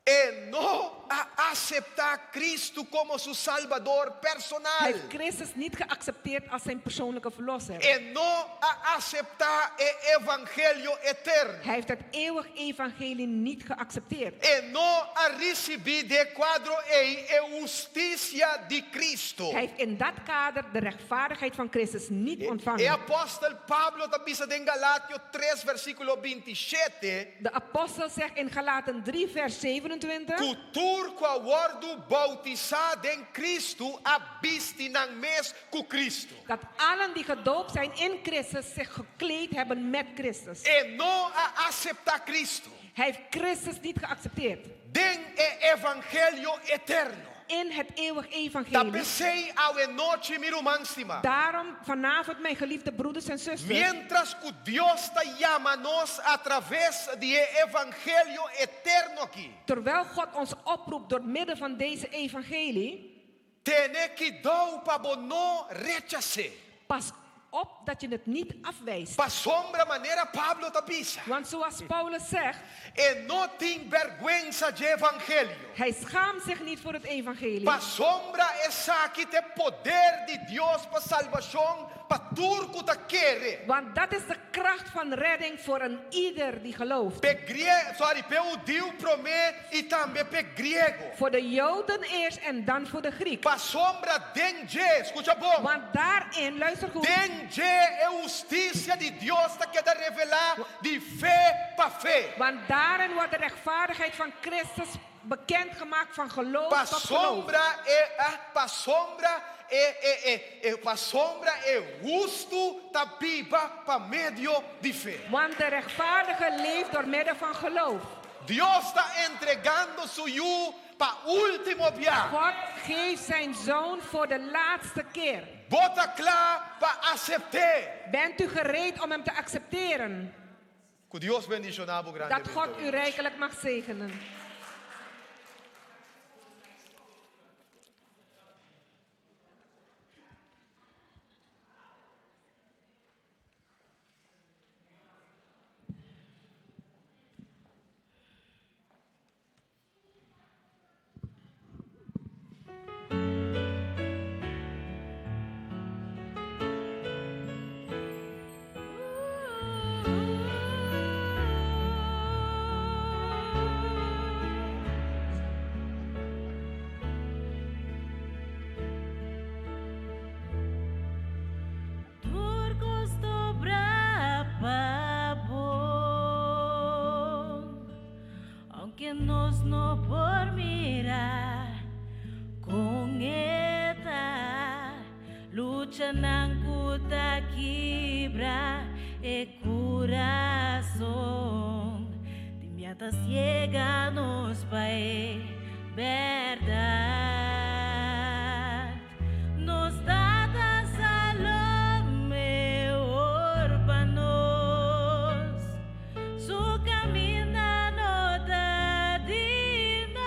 E não a aceitar Cristo como seu Salvador Hij personal. heeft Christus niet geaccepteerd als zijn persoonlijke verlosser. E não a aceitar o evangelho eterno. Hij heeft het eeuwig evangelie niet geaccepteerd. E não a receber de quadro e justiça de Cristo. Hij heeft in dat kader de rechtvaardigheid van Christus niet E ontvangen. apóstolo Pablo também em Galatio 3 versículo 27. De apostel zegt in Galaten 3 vers 27. Cultur qual wordo bautizado em Cristo abiste nan mes com Cristo. Dat allen die gedoopt zijn in Christus zich gekleed hebben met Christus. E não a aceitar Cristo. Hij heeft Christus niet geaccepteerd. Den e evangelho eterno. In het eeuwig Da evangelie. pensei ao noite miro máxima. Daarom vanavond, mijn geliefde broeders en zusters. Mientras que Deus te llama nos através de evangelho eterno aqui. Terwijl God ons oproept door middel van deze evangelie. Tene que dar para não rechazar. Pas op dat je het niet afwijst. Pa sombra maneira Pablo tapisa. Want zoals Paulus zegt. E não tem vergüenza de evangelho. Hij schaamt zich niet voor het evangelie. Pa sombra essa aqui te poder de Deus para salvação para turco ta querer. Want dat is de kracht van redding voor een ieder die gelooft. Pe judeu promê e também pe grego. Voor de Joden eerst en dan voor de Griek. Pa sombra denje, escucha bom. Want daarin, luister goed. Denje é justiça de Deus ta queda revelar de fé pa fé. Want daarin wordt de rechtvaardigheid van Christus bekendgemaakt van geloof Pa tot geloof. sombra pa sombra é justo ta viva pa medio de fé. Want de rechtvaardige leeft door middel van geloof. Deus está entregando su hijo pa último viaje. God geeft zijn zoon voor de laatste keer. Bota klaar pa aceitar. Bent u gereed om hem te accepteren? Que Deus bendicionado grande. Dat God u rijkelijk mag zegenen. que nos no por mirar con esta lucha nan kuta quebra e corazón timbiata ciega nos pae verdad nos data salome orbanos su camina nota dinos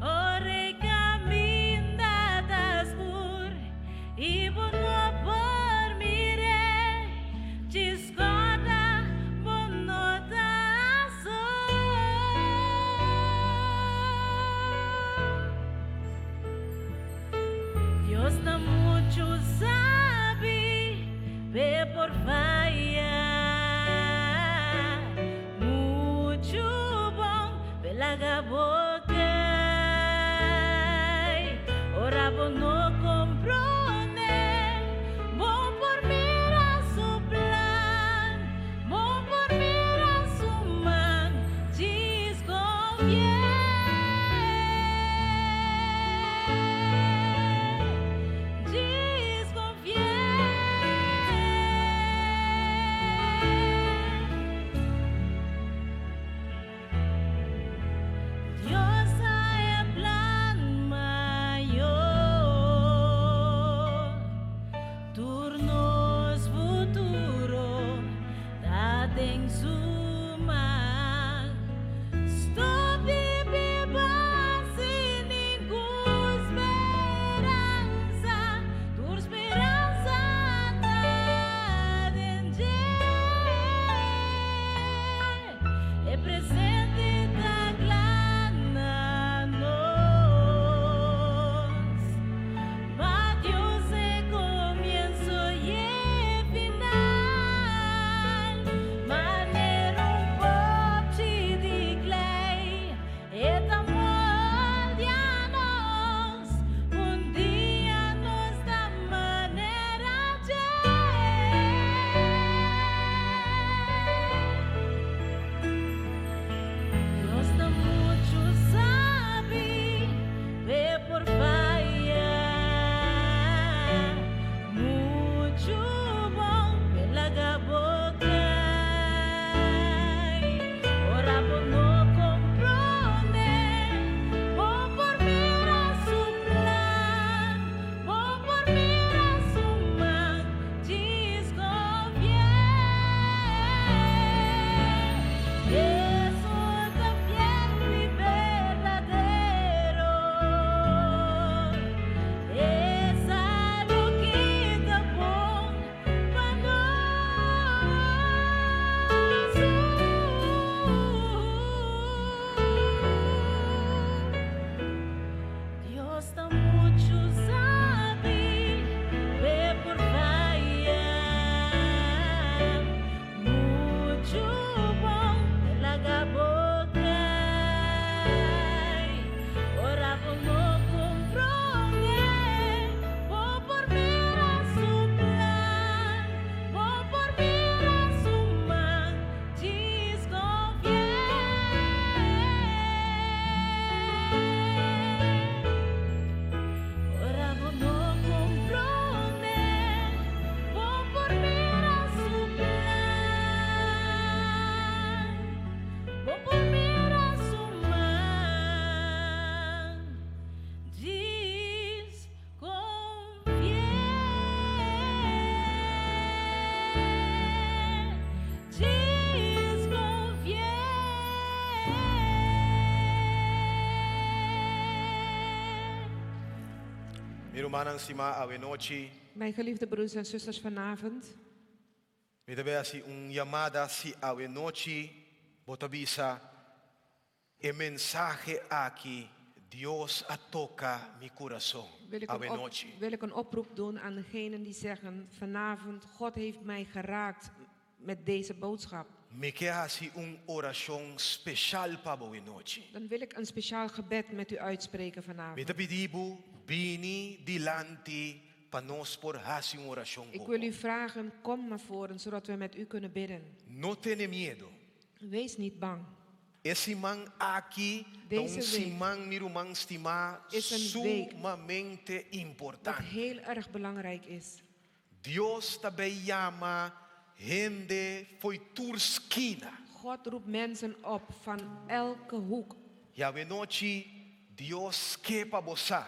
ore camina das por y bono por mire discorda bonotazo Dios está mucho sabe ve por fallar mucho bom pela boca ora no comprone bom por mira su plan bom por mira su man Dios hay el plan mayor turnos futuro date en su mano stop viva sin ninguna esperanza tu esperanza está en el presente da glana nos ma Dios es comienzo y el final manera un poco de clay et amor dianos un día nos da manera Dios da mucho sabe ve por fallar mucho bom pela boca ora no comprone bom por mira su plan bom por mira su man eso da fiel y verdadero esa loquita bon cuando Dios da mucho sabe ve por fallar mucho bom pela boca ora no comprone bom por mira su plan bom por mira su man ora no comprone bom por mira su plan bom por mira su man Mirumanang sima awenochi. Mijn geliefde broeders en zusters vanavond, Midabé si llamada si awenochi botabisa el mensaje aquí Dios toca mi corazón. wil ik een oproep doen aan degenen die zeggen vanavond, God heeft mij geraakt met deze boodschap. Me queda así oración special para awenochi. Dan wil ik een speciaal gebed met u uitspreken vanavond. Mitapidibu bini dilanti panos por hasi oración. Ik wil u vragen, kom naar voren zodat we met u kunnen bidden. No tiene miedo. Wees niet bang. Esse man aqui, Deze então week simang mirumang stima, is een week sumamente Wat importante. heel erg belangrijk is. Deus também chama gente foi turskina. God roept mensen op van elke hoek. Ja, we noite Deus quer para você.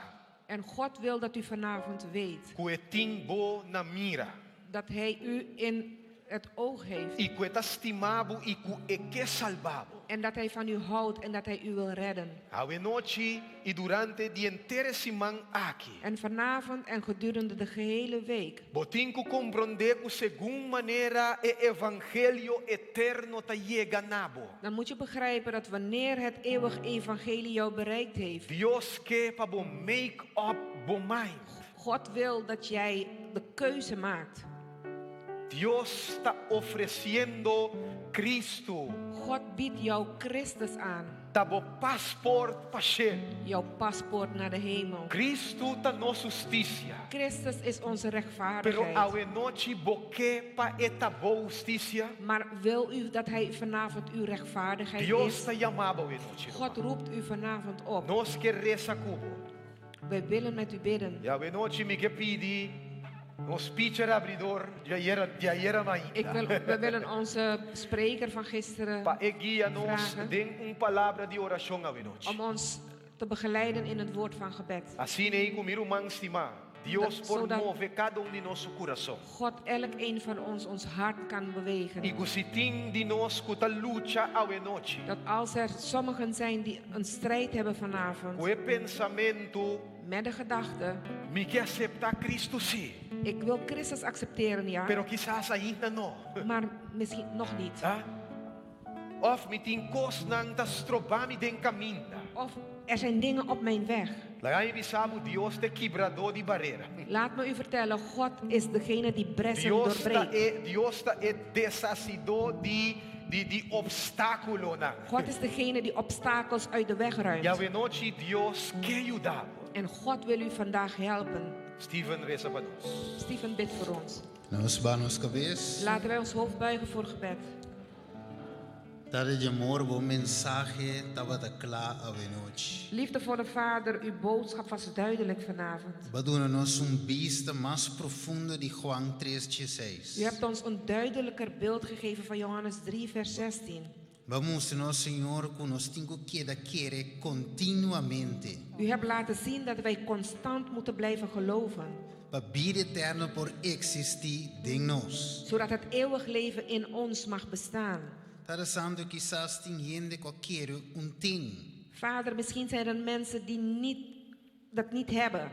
En God wil dat u vanavond weet Cuetimbo na mira. dat Hij u in het oog heeft. E cueta estimabo e cu e que salvabo. En dat Hij van u houdt en dat Hij u wil redden. A noite e durante die inteira semana aqui. En vanavond en gedurende de gehele week Botinco compreender que según maneira e evangelho eterno ta llega nabo. dan moet je begrijpen dat wanneer het eeuwig evangelie jou bereikt heeft, Deus quer para bo make up bo mais. God wil dat jij de keuze maakt. Deus está oferecendo Cristo, God biedt jou Christus aan, tá bo passport para céu. jouw paspoort naar de hemel. Cristo tá nossa justiça. Christus is onze Pero rechtvaardigheid. a noite boque para eta boa justiça. Maar wil u dat Hij vanavond uw rechtvaardigheid Deus is? está chamando a noite. God roept u vanavond op. Nós que reza cubo. Wij willen met u bidden. Ja, we noite me que pedi. Ons speaker abridor, ja era We willen onze spreker van gisteren Pa guia nos vragen den palavra de oração a noite. om ons te begeleiden in het woord van gebed. Assim aí comigo manstima. Deus Dat- por zodat- move cada de nosso coração. God elk een van ons hart kan bewegen. E gusitin de nós que luta a noite. Dat als er sommigen zijn die een strijd hebben vanavond Com pensamento, met de gedachte, me que aceitar Cristo sim. ik wil Christus accepteren, ja, Pero quizás ainda não. maar misschien nog niet. Ah? Of me tin cosnan da strobami den caminho. Of er zijn dingen op mijn weg. Lá em Bissau, Deus te quebrador de barreira. Laat me u vertellen, God is degene die bressen doorbreekt. Deus está desacidor de obstáculo na. God is degene die obstakels uit de weg E ruimt. a noite Deus quer ajudar. En God wil u vandaag helpen. Steven reza para nós. Steven bidt voor ons. Nos banos cabeça, Laten wij ons hoofd buigen voor gebed. dar de amor, bom mensagem, estava da clara a noite. Liefdevolle Vader, uw boodschap was duidelijk vanavond. Baduna nos vista mais profundo de Juan 3:16. U hebt ons een duidelijker beeld gegeven van Johannes 3, vers 16. Vamos, nosso Senhor, que nos tenho que querer continuamente. U hebt laten zien dat wij constant moeten blijven geloven, Para vida eterna por existir de nós. zodat het eeuwig leven in ons mag bestaan. Tada santo quizás tem gente que quer ting. Vader, misschien zijn er mensen die dat niet hebben.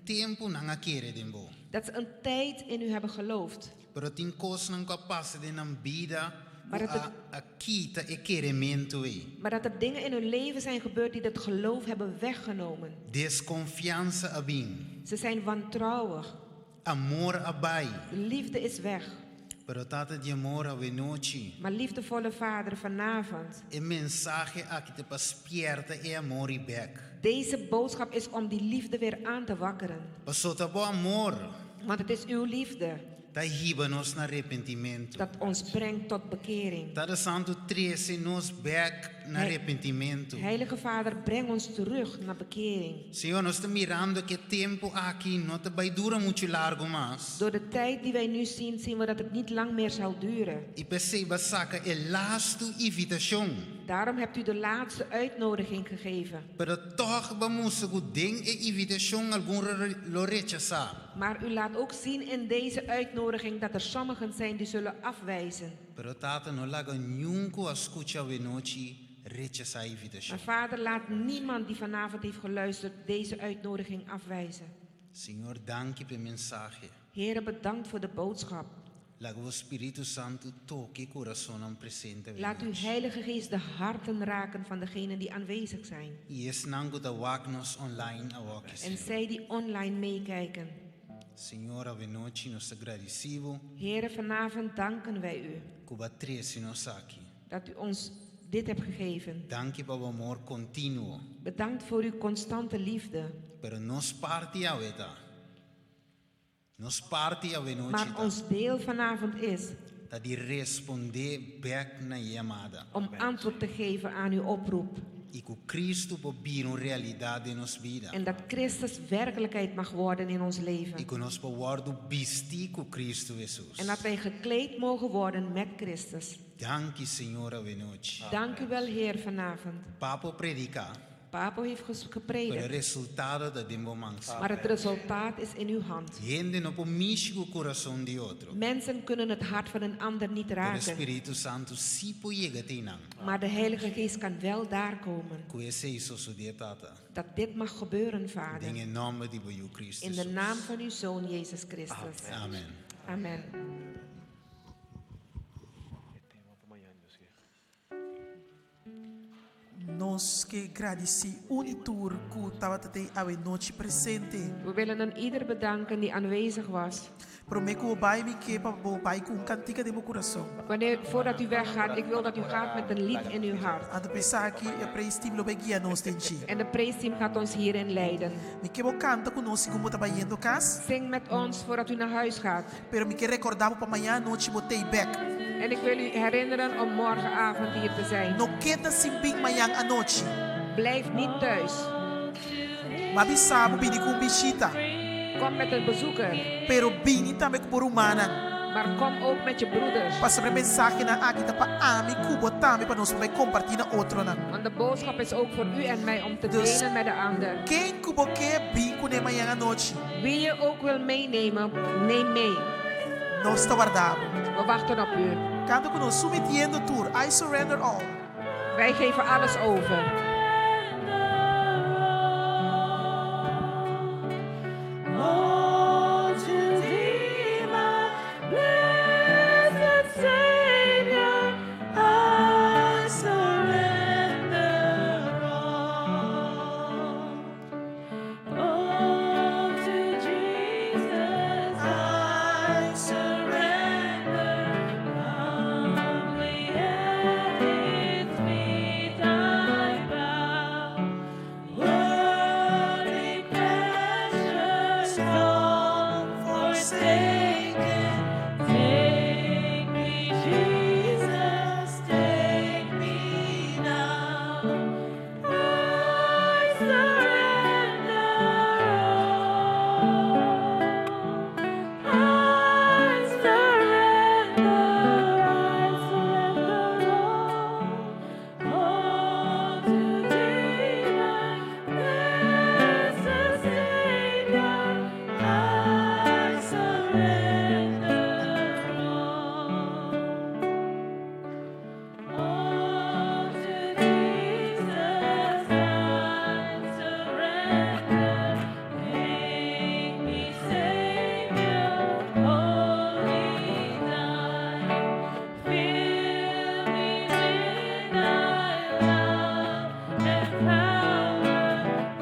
Tempo não a querer de bo. Dat ze een tijd in u hebben geloofd. Pero tem coisas não capazes de na vida Maar dat het- a quita e queremento Maar dat er dingen in hun leven zijn gebeurd die dat geloof hebben weggenomen. Desconfiança a bem. Ze zijn wantrouwig. Amor a bai. De liefde is weg. Pero tata de amor a noite. Maar liefdevolle Vader, vanavond, E mensagem aqui te paspierta e amor e back. deze boodschap is om die liefde weer aan te wakkeren. Passou tá bom amor. Want het is uw liefde Tá hiba nos na arrependimento. dat ons brengt tot bekering. Tada santo 13 nos back na Hij- arrependimento. Heilige Vader, breng ons terug naar bekering. Senhor, nós estamos mirando que tempo aqui não te vai durar muito largo mais. Door de tijd die wij nu zien, zien we dat het niet lang meer zal duren. E perceba saca e lasto invitação. Daarom hebt u de laatste uitnodiging gegeven. Pero toch vamos goed ding e invitação algum lo rechazar. Maar u laat ook zien in deze uitnodiging dat er sommigen zijn die zullen afwijzen. Pero tata no laga nunca escucha we noite rechazar invitação. Maar Vader, laat niemand die vanavond heeft geluisterd deze uitnodiging afwijzen. Senhor, danke pela mensagem. Heere, bedankt voor de boodschap. Laga o Espírito Santo toque coração aan presente. Laat uw Heilige Geest de harten raken van degenen die aanwezig zijn. E esse nango da waknos online a En wakis. zij die online meekijken. Senhor, a noite nos agradecido. Heere, vanavond danken wij u Cuba 13 nos aqui. dat u ons dit hebt gegeven. Danke pelo amor contínuo. Bedankt voor uw constante liefde. Pero nos parte a weta. Nos parte a noite. Maar ons deel vanavond is dat die responder back na llamada. om antwoord te geven aan uw oproep. Y que Cristo por vir una realidad de nos vida. En dat Christus werkelijkheid mag worden in ons Y leven. que nos poder vestir con Cristo Jesús. En dat wij gekleed mogen worden met Christus. Dank je, Senhor, a noite. Dank u wel, Heer, vanavond. Papo predicar, Papo heeft pero o gepredikt, resultado da demomans. maar het resultaat is in uw hand. Gente no por mishi o coração de outro. Mensen kunnen het hart van een ander niet Pero o raken, Espírito Santo si po llega tinang. maar de Heilige Geest kan wel daar komen. Que esse isso so de tata. Dat dit mag gebeuren, Vader. Em nome de Boiú Cristo. In de naam van uw Zoon, Jezus Christus. Amen. Amen. Nós que agradeci unitur ku tawatate awe noite presente. We willen een ieder bedanken die aanwezig was. Prometo bai mi que pa bo bai ku cantica de meu coração. Voordat u weggaat, ik wil dat u gaat met een lied in uw hart. Ando pensar que a praise team lo begia nos tenchi. En de preisteam gaat ons hierin leiden. Mi que bo canta conosco como tá indo cas, Zing met ons voordat u naar huis gaat. pero mi que recordava pa amanhã noite botei back. En ik wil u herinneren om morgenavond hier te zijn. No queda simbing manhã à noite. Blijf niet thuis. Mas sabe bini com bichita, Kom met een bezoeker. pero bini também por humana. Maar kom ook met je broeders. Passa para mensagem na aqui tá pa ami kubo também para nós vai compartilhar outro na. Want de boodschap is ook voor u en mij om te Dus- delen met de ander. Quem kubo que bin com manhã à noite. Wie je ook wil meenemen, neem mee. Nós está guardado. We wachten op u. Canta conosco, submetiendo tour. I surrender all. Wij geven alles over. All to thee, my blessed Savior, I surrender all. All to Jesus, I surrender. Humbly at His feet I bow. Worthy, precious, long forsaken. Take me, Jesus, take me now. I surrender all. I surrender all to Thee, my blessed Savior. I surrender all to Jesus. I surrender. Make me Savior, holy thine. Fill me with thy love and power.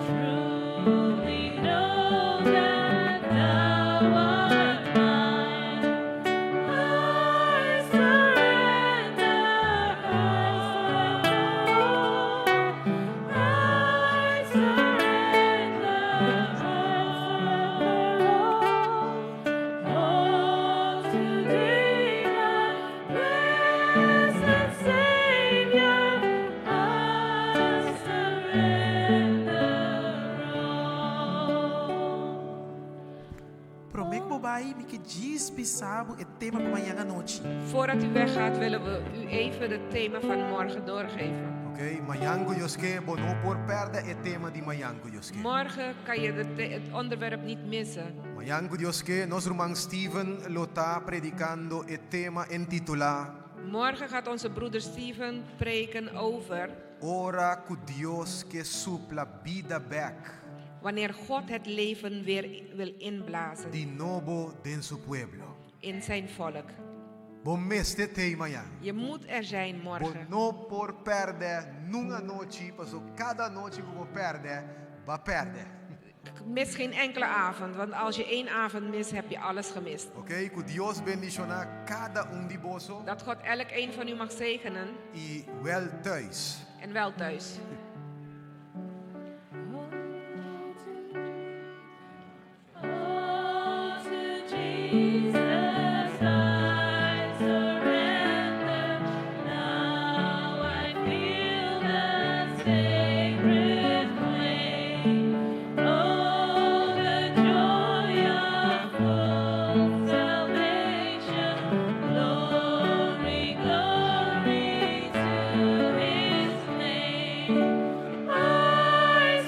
Truly know that thou art mine. I surrender all to Thee, my blessed Savior. I surrender all. Prometo bobai mi que diz bisabo e tema para amanhã à noite. Voordat u weggaat, willen we u even het thema van morgen doorgeven. Ok, mayango yoske, bono por perde e tema di mayango yoske. Morgen kan je het onderwerp niet missen. Mayango yoske, nos rumang Steven lota predicando e tema intitula Morgen gaat onze broeder Steven preken over Ora cu Dios que supla vida back wanneer God het leven weer wil inblazen di novo den su pueblo. in zijn volk. Bom meste tema yan. Je moet er zijn morgen. Bono por perde nunca noche, paso cada noche como perde, va perde. Mis geen enkele avond, want als je één avond mist, heb je alles gemist. Ok, cu Dios bendiciona cada undiboso Dat God elk een van u mag zegenen y wel thuis. en wel thuis. All to Jesus I surrender. sacred flame. Oh, the joy of full salvation. Glory, glory to His name. Our